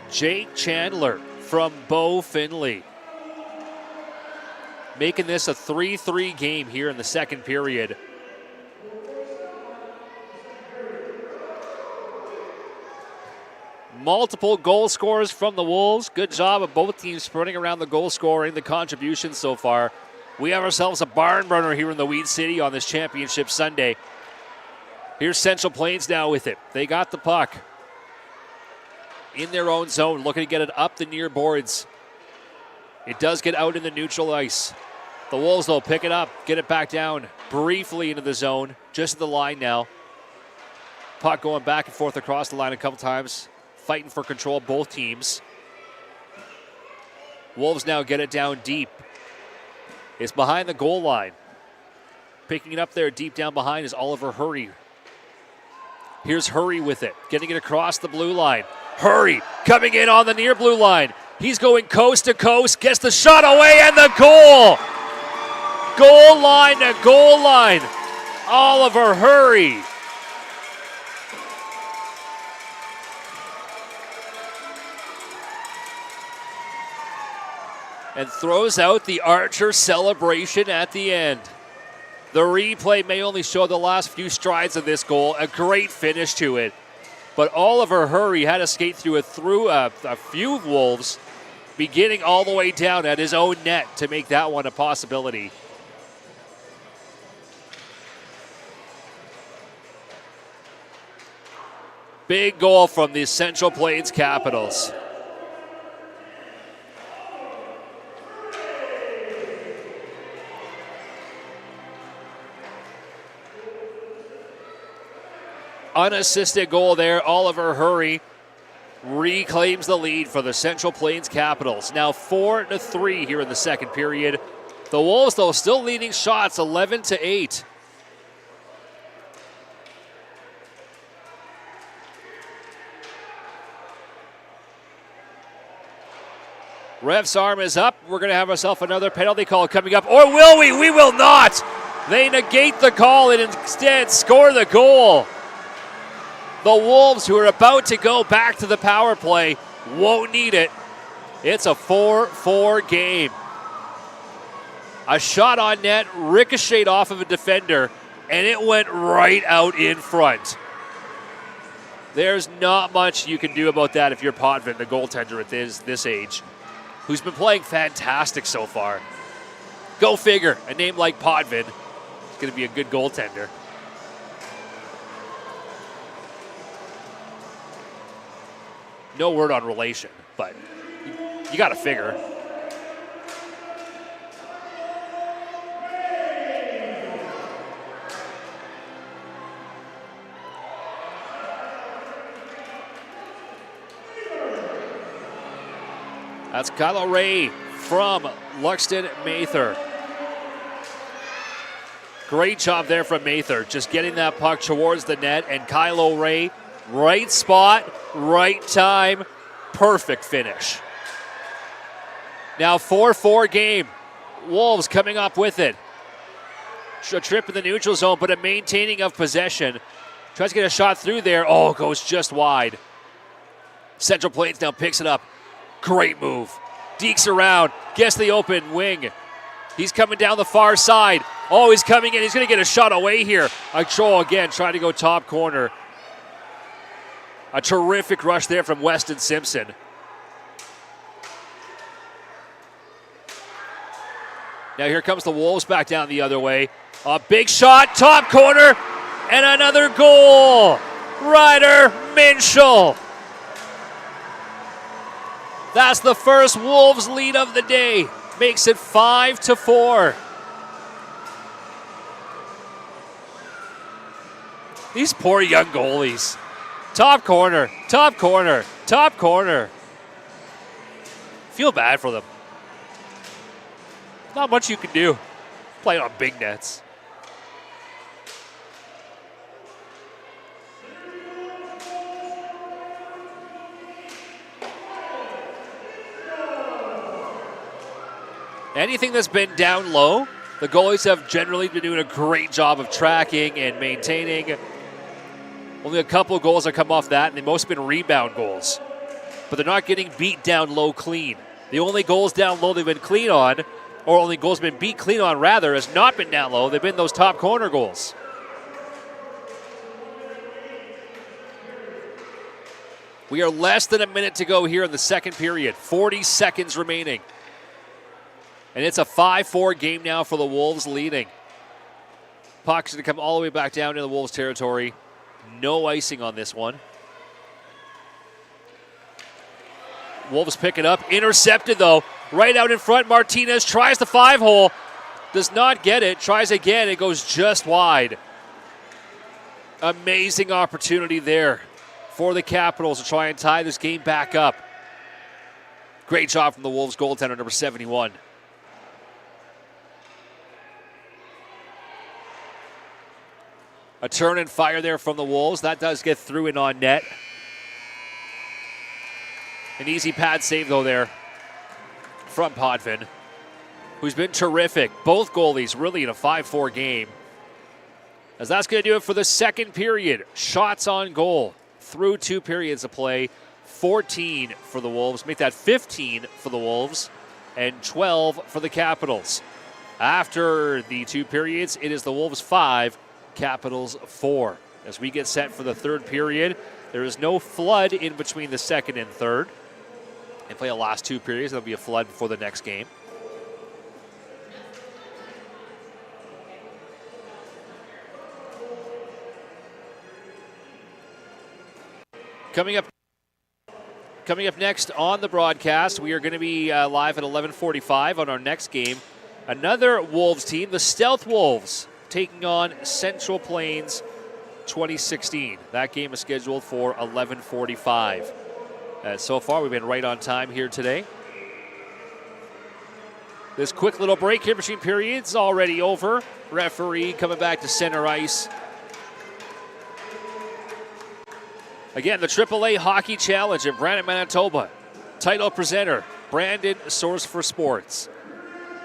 Jake Chandler from Bo Finley, making this a 3-3 game here in the second period. Multiple goal scorers from the Wolves. Good job of both teams spreading around the goal scoring, the contributions so far. We have ourselves a barn burner here in the Weed City on this championship Sunday. Here's Central Plains now with it. They got the puck in their own zone, looking to get it up the near boards. It does get out in the neutral ice. The Wolves, though, pick it up, get it back down briefly into the zone, just at the line now. Puck going back and forth across the line a couple times, fighting for control, both teams. Wolves now get it down deep. It's behind the goal line. Picking it up there deep down behind is Oliver Hurry. Here's Hurry with it, getting it across the blue line. Hurry coming in on the near blue line. He's going coast to coast, gets the shot away and the goal. Goal line to goal line. Oliver Hurry. And throws out the Archer celebration at the end. The replay may only show the last few strides of this goal. A great finish to it. But Oliver Hurry had to skate through a few Wolves, beginning all the way down at his own net to make that one a possibility. Big goal from the Central Plains Capitals. Unassisted goal there. Oliver Hurry reclaims the lead for the Central Plains Capitals. Now 4-3 here in the second period. The Wolves, though, still leading shots 11-8. Ref's arm is up. We're going to have ourselves another penalty call coming up. Or will we? We will not. They negate the call and instead score the goal. The Wolves, who are about to go back to the power play, won't need it. It's a 4-4 game. A shot on net, ricocheted off of a defender, and it went right out in front. There's not much you can do about that if you're Potvin, the goaltender at this age, who's been playing fantastic so far. Go figure, a name like Potvin is going to be a good goaltender. No word on relation, but you got to figure. That's Kylo Ray from Luxton Mather. Great job there from Mather, just getting that puck towards the net, and Kylo Ray, right spot, right time, perfect finish. Now 4-4 game. Wolves coming up with it. A trip in the neutral zone, but a maintaining of possession. Tries to get a shot through there. Oh, goes just wide. Central Plains now picks it up. Great move. Dekes around, gets the open wing. He's coming down the far side. Oh, he's coming in. He's going to get a shot away here. Acho again trying to go top corner. A terrific rush there from Weston Simpson. Now here comes the Wolves back down the other way. A big shot, top corner, and another goal. Ryder Minshall. That's the first Wolves lead of the day. Makes it 5-4. These poor young goalies. Top corner, top corner, top corner. Feel bad for them. Not much you can do playing on big nets. Anything that's been down low, the goalies have generally been doing a great job of tracking and maintaining. Only a couple of goals have come off that, and they most have been rebound goals. But they're not getting beat down low clean. The only goals down low they've been clean on, or only goals been beat clean on rather, has not been down low. They've been those top corner goals. We are less than a minute to go here in the second period. 40 seconds remaining. And it's a 5-4 game now for the Wolves leading. Puck's going to come all the way back down to the Wolves territory. No icing on this one. Wolves pick it up. Intercepted, though. Right out in front. Martinez tries the 5-hole. Does not get it. Tries again. It goes just wide. Amazing opportunity there for the Capitals to try and tie this game back up. Great job from the Wolves goaltender, number 71. A turn and fire there from the Wolves. That does get through and on net. An easy pad save, though, there from Potvin, who's been terrific. Both goalies really in a 5-4 game. As that's going to do it for the second period. Shots on goal through 2 periods of play. 14 for the Wolves. Make that 15 for the Wolves and 12 for the Capitals. After the 2 periods, it is the Wolves 5, Capitals 4. As we get set for the third period, there is no flood in between the second and third. They play the last 2 periods. There'll be a flood before the next game. Coming up next on the broadcast, we are going to be live at 11:45 on our next game. Another Wolves team, the Stealth Wolves, taking on Central Plains 2016. That game is scheduled for 11:45. So far, we've been right on time here today. This quick little break here between periods already over. Referee coming back to center ice. Again, the AAA Hockey Challenge in Brandon, Manitoba. Title presenter, Brandon Source for Sports.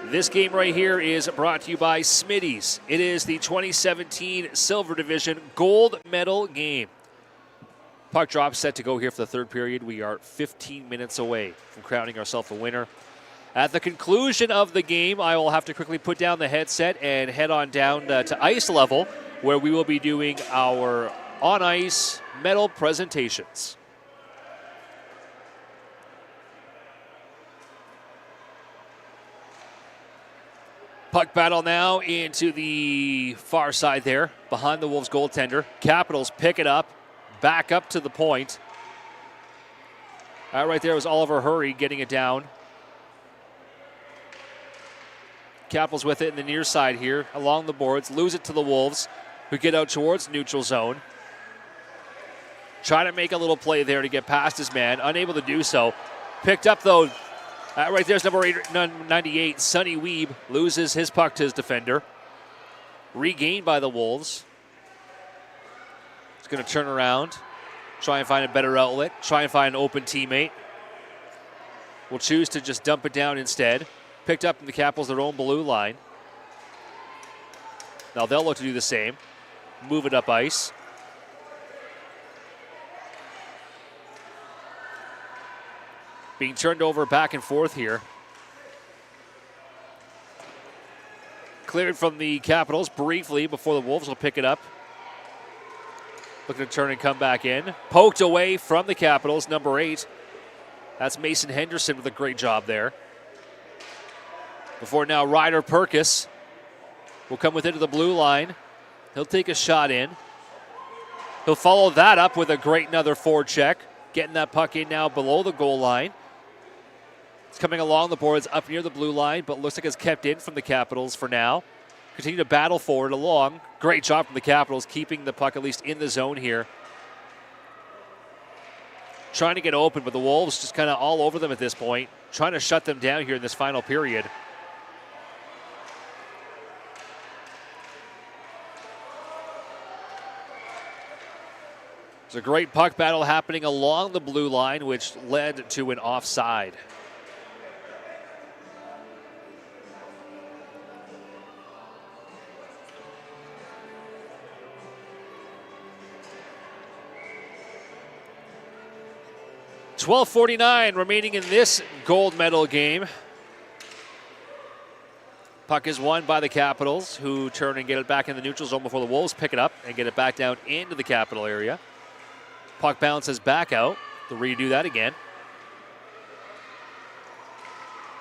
This game right here is brought to you by Smitty's. It is the 2017 Silver Division Gold Medal game. Puck drop set to go here for the third period. We are 15 minutes away from crowning ourselves a winner. At the conclusion of the game, I will have to quickly put down the headset and head on down to ice level, where we will be doing our on-ice medal presentations. Puck battle now into the far side there, behind the Wolves goaltender. Capitals pick it up, back up to the point. Right there was Oliver Hurry getting it down. Capitals with it in the near side here, along the boards, lose it to the Wolves, who get out towards neutral zone. Trying to make a little play there to get past his man, unable to do so. Picked up, though. Right there's number 98, Sonny Weeb, loses his puck to his defender. Regained by the Wolves. He's going to turn around, try and find a better outlet, try and find an open teammate. Will choose to just dump it down instead. Picked up in the Capitals, their own blue line. Now they'll look to do the same. Move it up ice. being turned over back and forth here. Cleared from the Capitals briefly before the Wolves will pick it up. Looking to turn and come back in. Poked away from the Capitals, number 8. That's Mason Henderson with a great job there. Before now, Ryder Perkis will come within the blue line. He'll take a shot in. He'll follow that up with a great another forward check. Getting that puck in now below the goal line. It's coming along the boards up near the blue line, but looks like it's kept in from the Capitals for now. Continue to battle forward along. Great job from the Capitals, keeping the puck at least in the zone here. Trying to get open, but the Wolves just kind of all over them at this point. Trying to shut them down here in this final period. There's a great puck battle happening along the blue line, which led to an offside. .12:49 remaining in this gold medal game. Puck is won by the Capitals, who turn and get it back in the neutral zone before the Wolves pick it up and get it back down into the Capital area. Puck bounces back out. They'll redo that again.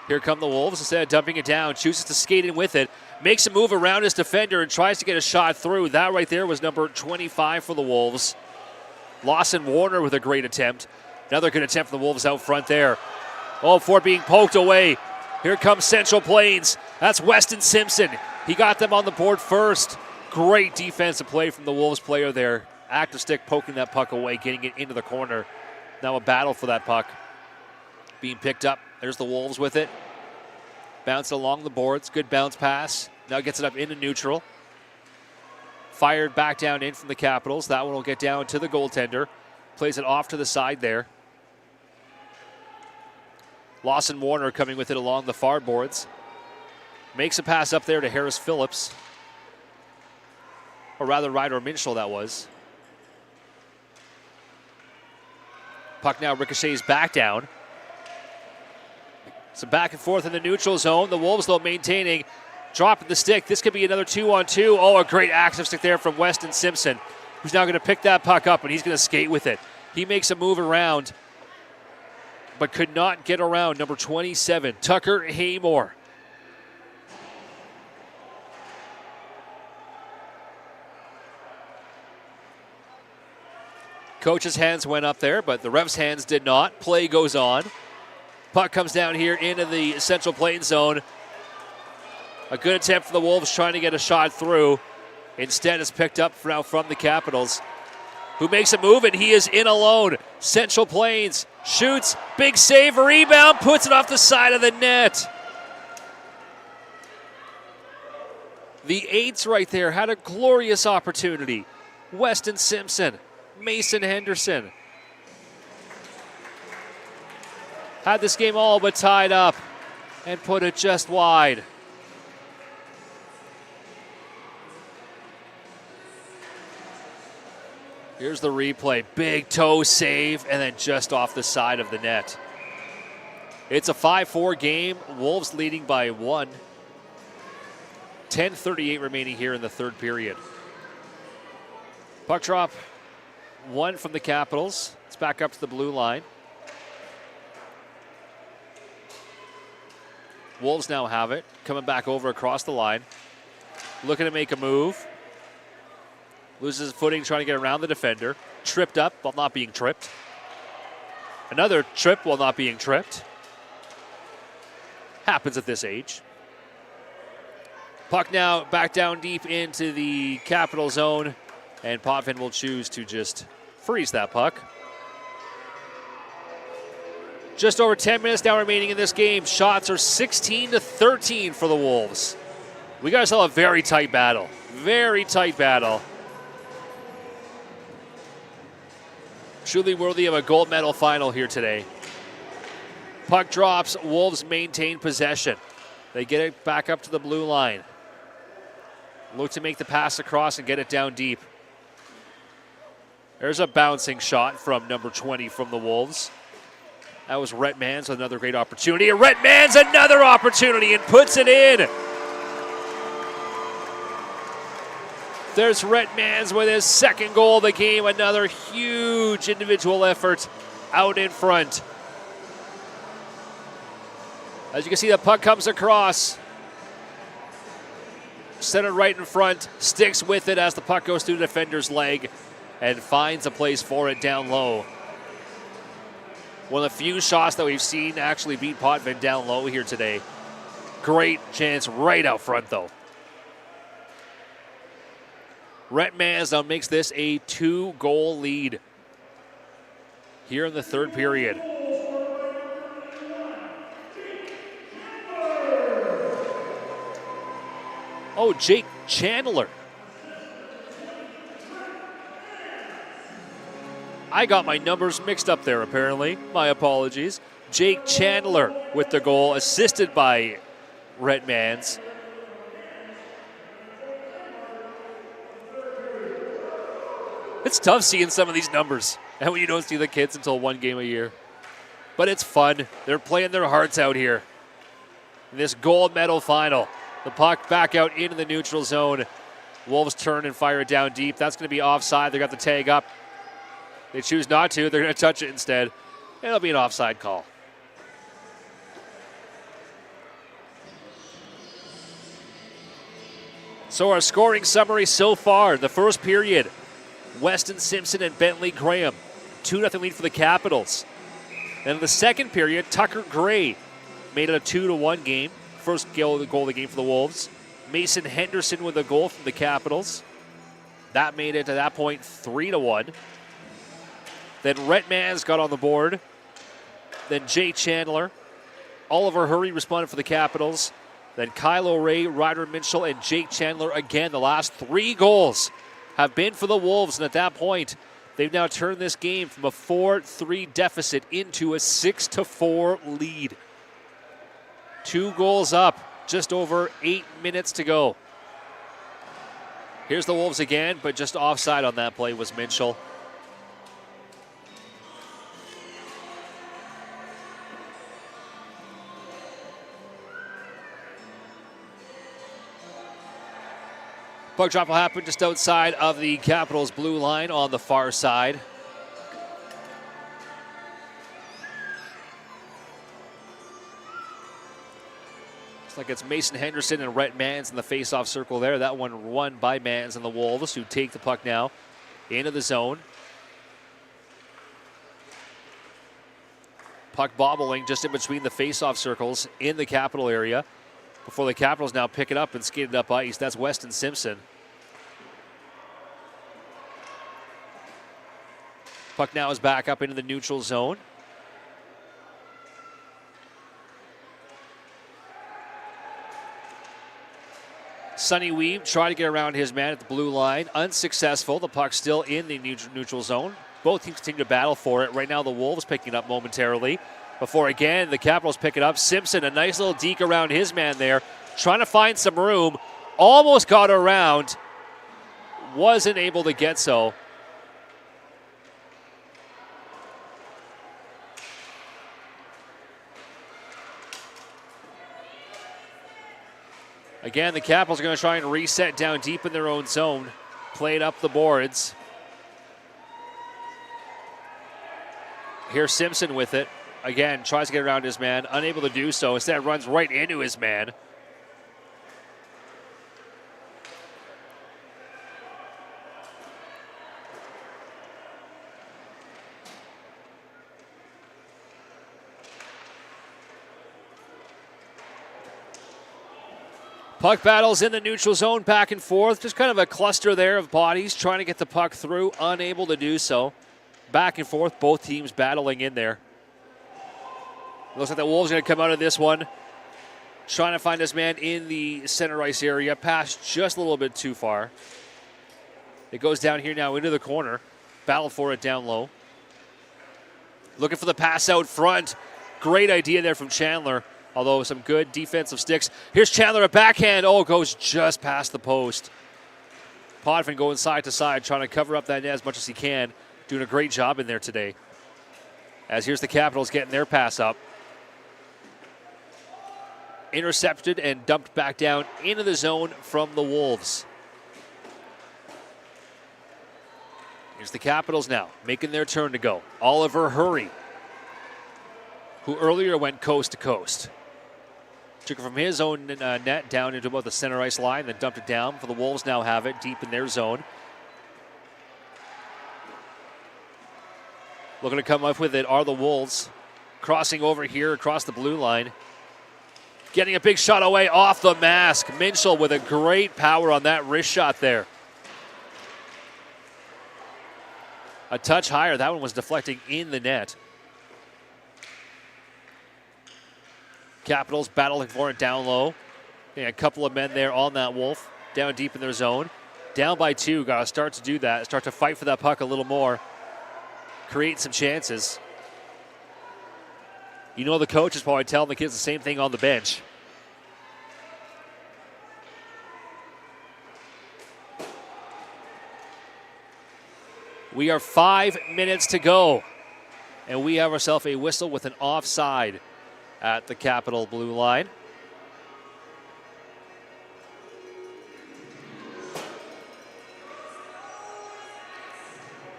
Here come the Wolves. Instead of dumping it down, chooses to skate in with it. Makes a move around his defender and tries to get a shot through. That right there was number 25 for the Wolves. Lawson Warner with a great attempt. Another good attempt for the Wolves out front there. Oh, for being poked away. Here comes Central Plains. That's Weston Simpson. He got them on the board first. Great defensive play from the Wolves player there. Active stick poking that puck away, getting it into the corner. Now a battle for that puck. Being picked up. There's the Wolves with it. Bounced along the boards. Good bounce pass. Now gets it up into neutral. Fired back down in from the Capitals. That one will get down to the goaltender. Plays it off to the side there. Lawson Warner coming with it along the far boards. Makes a pass up there to Harris Phillips. Or rather, Ryder Minshall that was. Puck now ricochets back down. So back and forth in the neutral zone. The Wolves, though, maintaining. Dropping the stick. This could be another 2-on-2. Oh, a great active stick there from Weston Simpson, who's now going to pick that puck up, and he's going to skate with it. He makes a move around, but could not get around number 27, Tucker Haymore. Coach's hands went up there, but the ref's hands did not. Play goes on. Puck comes down here into the Central Plains zone. A good attempt for the Wolves trying to get a shot through. Instead, it's picked up now from the Capitals, who makes a move, and he is in alone. Central Plains shoots, big save, rebound, puts it off the side of the net. The eights right there had a glorious opportunity. Weston Simpson, Mason Henderson. Had this game all but tied up and put it just wide. Here's the replay. Big toe save, and then just off the side of the net. It's a 5-4 game. Wolves leading by 1. 10:38 remaining here in the third period. Puck drop, 1 from the Capitals. It's back up to the blue line. Wolves now have it. Coming back over across the line. Looking to make a move. Loses his footing trying to get around the defender. Tripped up while not being tripped. Another trip while not being tripped. Happens at this age. Puck now back down deep into the Capital zone. And Potvin will choose to just freeze that puck. Just over 10 minutes now remaining in this game. Shots are 16-13 for the Wolves. We got ourselves a very tight battle. Very tight battle. Truly worthy of a gold medal final here today. Puck drops. Wolves maintain possession. They get it back up to the blue line. Look to make the pass across and get it down deep. There's a bouncing shot from number 20 from the Wolves. That was Rhett Mans with another great opportunity. And Rhett Mans another opportunity and puts it in. There's Rhett Mans with his second goal of the game. Another huge individual effort out in front. As you can see, the puck comes across. Centered right in front. Sticks with it as the puck goes through the defender's leg and finds a place for it down low. One of the few shots that we've seen actually beat Potvin down low here today. Great chance right out front, though. Rhett Mans now makes this a 2-goal lead here in the third period. Oh, Jake Chandler. I got my numbers mixed up there, apparently. My apologies. Jake Chandler with the goal, assisted by Rhett Mans. It's tough seeing some of these numbers, and when you don't see the kids until one game a year. But it's fun. They're playing their hearts out here in this gold medal final. The puck back out into the neutral zone. Wolves turn and fire it down deep. That's going to be offside. They got the tag up. They choose not to. They're going to touch it instead. It'll be an offside call. So our scoring summary so far. The first period, Weston Simpson and Bentley Graham. 2-0 lead for the Capitals. Then in the second period, Tucker Gray made it a 2-1 game. First goal of the game for the Wolves. Mason Henderson with a goal from the Capitals. That made it, at that point, 3-1. Then Rhett Mans got on the board. Then Jay Chandler. Oliver Hurry responded for the Capitals. Then Kyle O'Reilly, Ryder Minchell, and Jake Chandler again. The last 3 goals have been for the Wolves, and at that point, they've now turned this game from a 4-3 deficit into a 6-4 lead. 2 goals up, just over 8 minutes to go. Here's the Wolves again, but just offside on that play was Minchell. Puck drop will happen just outside of the Capitals' blue line on the far side. Looks like it's Mason Henderson and Rhett Mans in the face-off circle there. That one won by Mans and the Wolves, who take the puck now into the zone. Puck bobbling just in between the face-off circles in the Capital area before the Capitals now pick it up and skate it up ice. That's Weston Simpson. Puck now is back up into the neutral zone. Sonny Weeb tried to get around his man at the blue line. Unsuccessful. The puck still in the neutral zone. Both teams continue to battle for it. Right now the Wolves picking it up momentarily. Before again the Capitals pick it up. Simpson, a nice little deke around his man there. Trying to find some room. Almost got around. Wasn't able to get so. Again, the Capitals are going to try and reset down deep in their own zone. Play it up the boards. Here's Simpson with it. Again, tries to get around his man. Unable to do so. Instead, runs right into his man. Puck battles in the neutral zone, back and forth. Just kind of a cluster there of bodies trying to get the puck through, unable to do so. Back and forth, both teams battling in there. Looks like the Wolves are going to come out of this one. Trying to find this man in the center ice area. Passed just a little bit too far. It goes down here now into the corner. Battle for it down low. Looking for the pass out front. Great idea there from Chandler. Although some good defensive sticks. Here's Chandler, a backhand. Oh, goes just past the post. Potvin going side to side, trying to cover up that net as much as he can. Doing a great job in there today. As here's the Capitals getting their pass up. Intercepted and dumped back down into the zone from the Wolves. Here's the Capitals now, making their turn to go. Oliver Hurry, who earlier went coast to coast. Took it from his own net down into about the center ice line, then dumped it down for the Wolves. Now have it deep in their zone. Looking to come up with it are the Wolves. Crossing over here across the blue line. Getting a big shot away off the mask. Minchell with a great power on that wrist shot there. A touch higher. That one was deflecting in the net. Capitals battling for it down low. Yeah, a couple of men there on that Wolf. Down deep in their zone. Down by 2. Got to start to do that. Start to fight for that puck a little more. Create some chances. You know the coach is probably telling the kids the same thing on the bench. We are 5 minutes to go. And we have ourselves a whistle with an offside at the Capital blue line.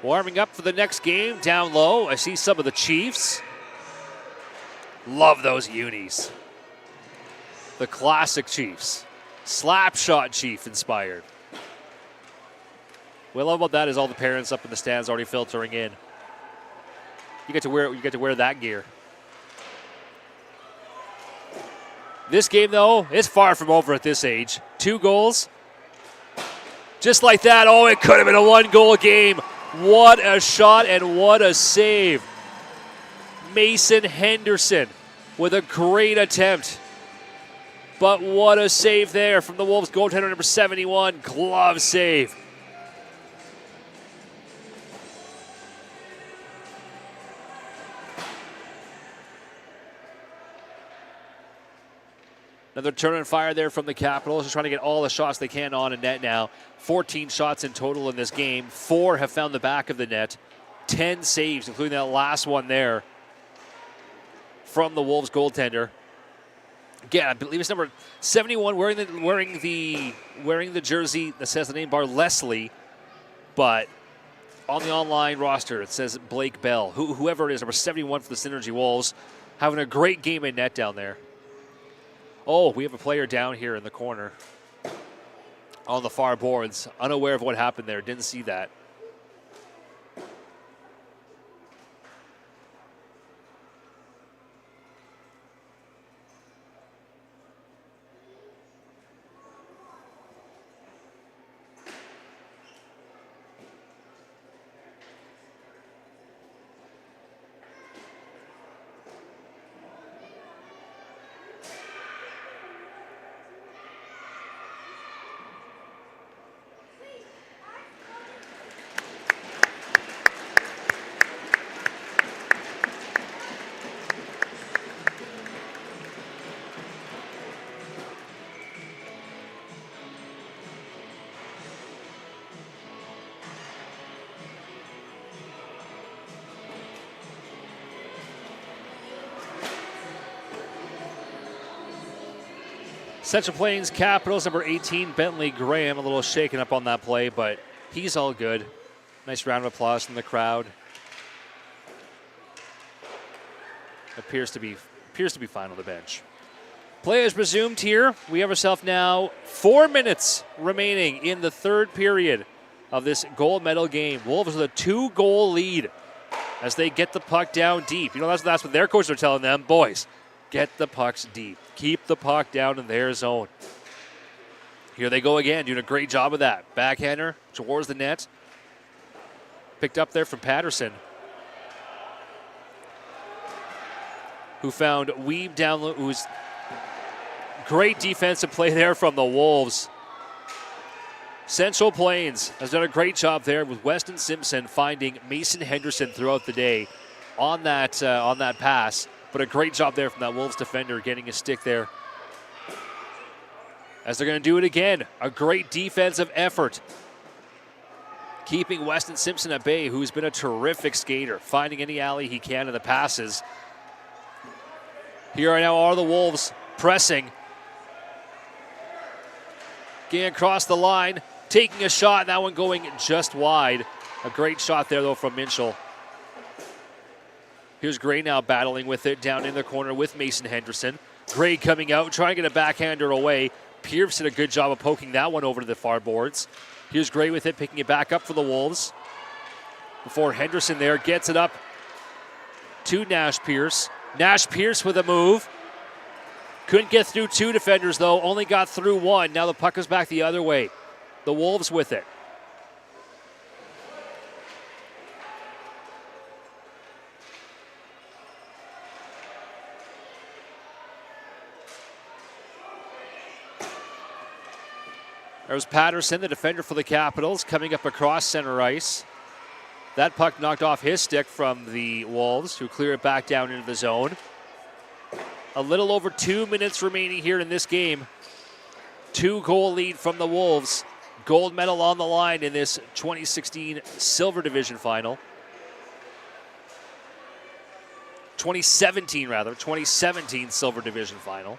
Warming up for the next game down low. I see some of the Chiefs. Love those unis. The classic Chiefs. Slapshot Chief inspired. What I love about that is all the parents up in the stands already filtering in. You get to wear that gear. This game though, it's far from over at this age. 2 goals. Just like that. Oh, it could have been a 1-goal game. What a shot and what a save. Mason Henderson with a great attempt. But what a save there from the Wolves goaltender number 71. Glove save. Another turn and fire there from the Capitals. Just trying to get all the shots they can on a net now. 14 shots in total in this game. 4 have found the back of the net. 10 saves, including that last one there from the Wolves goaltender. Again, I believe it's number 71 wearing the jersey that says the name bar Leslie, but on the online roster it says Blake Bell. Whoever it is, number 71 for the Synergy Wolves, having a great game in net down there. Oh, we have a player down here in the corner on the far boards. Unaware of what happened there. Didn't see that. Central Plains Capitals, number 18, Bentley Graham, a little shaken up on that play, but he's all good. Nice round of applause from the crowd. Appears to be fine on the bench. Play is resumed here. We have ourselves now 4 minutes remaining in the third period of this gold medal game. Wolves with a 2-goal lead as they get the puck down deep. You know, that's what their coaches are telling them. Boys, get the pucks deep. Keep the puck down in their zone. Here they go again, doing a great job of that. Backhander towards the net. Picked up there from Patterson, who found Weeb down low, who's great defensive play there from the Wolves. Central Plains has done a great job there with Weston Simpson finding Mason Henderson throughout the day on that pass. But a great job there from that Wolves defender getting his stick there. As they're going to do it again. A great defensive effort. keeping Weston Simpson at bay, who's been a terrific skater, finding any alley he can in the passes. Here now are the Wolves pressing. Getting across the line, taking a shot, that one going just wide. A great shot there, though, from Minchell. Here's Gray now battling with it down in the corner with Mason Henderson. Gray coming out, trying to get a backhander away. Pierce did a good job of poking that one over to the far boards. Here's Gray with it, picking it back up for the Wolves. Before Henderson there gets it up to Nash Pierce. Nash Pierce with a move. Couldn't get through two defenders, though. Only got through one. Now the puck is back the other way. The Wolves with it. There's Patterson, the defender for the Capitals, coming up across center ice. That puck knocked off his stick from the Wolves, who clear it back down into the zone. A little over 2 minutes remaining here in this game. 2-goal lead from the Wolves. Gold medal on the line in this 2016 Silver Division Final. 2017 Silver Division Final.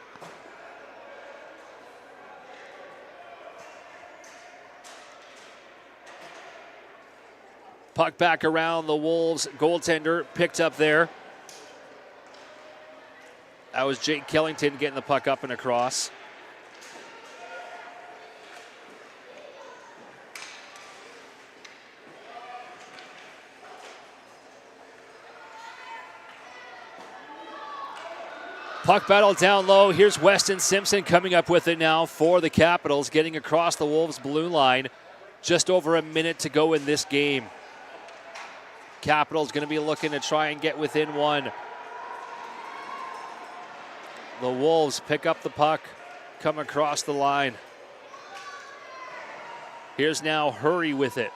Puck back around the Wolves. Goaltender picked up there. That was Jake Kellington getting the puck up and across. Puck battle down low. Here's Weston Simpson coming up with it now for the Capitals, getting across the Wolves' blue line. Just over a minute to go in this game. Capitals going to be looking to try and get within one. The Wolves pick up the puck, come across the line. Here's now Hurry with it.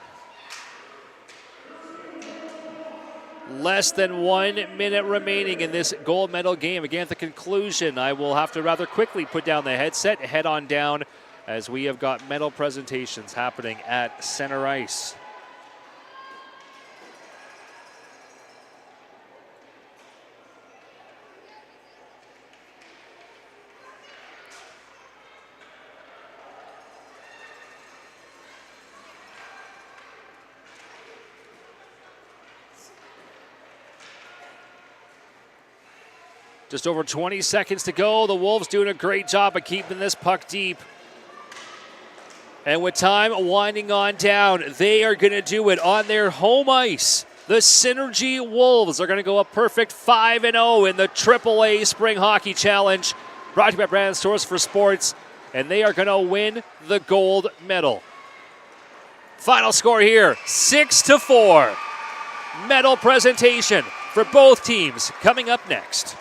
Less than 1 minute remaining in this gold medal game. Again, at the conclusion, I will have to rather quickly put down the headset, head on down, as we have got medal presentations happening at center ice. Just over 20 seconds to go. The Wolves doing a great job of keeping this puck deep. And with time winding on down, they are going to do it on their home ice. The Synergy Wolves are going to go a perfect 5-0 in the AAA Spring Hockey Challenge. Brought to you by Brand Source for Sports. And they are going to win the gold medal. Final score here, 6-4. Medal presentation for both teams coming up next.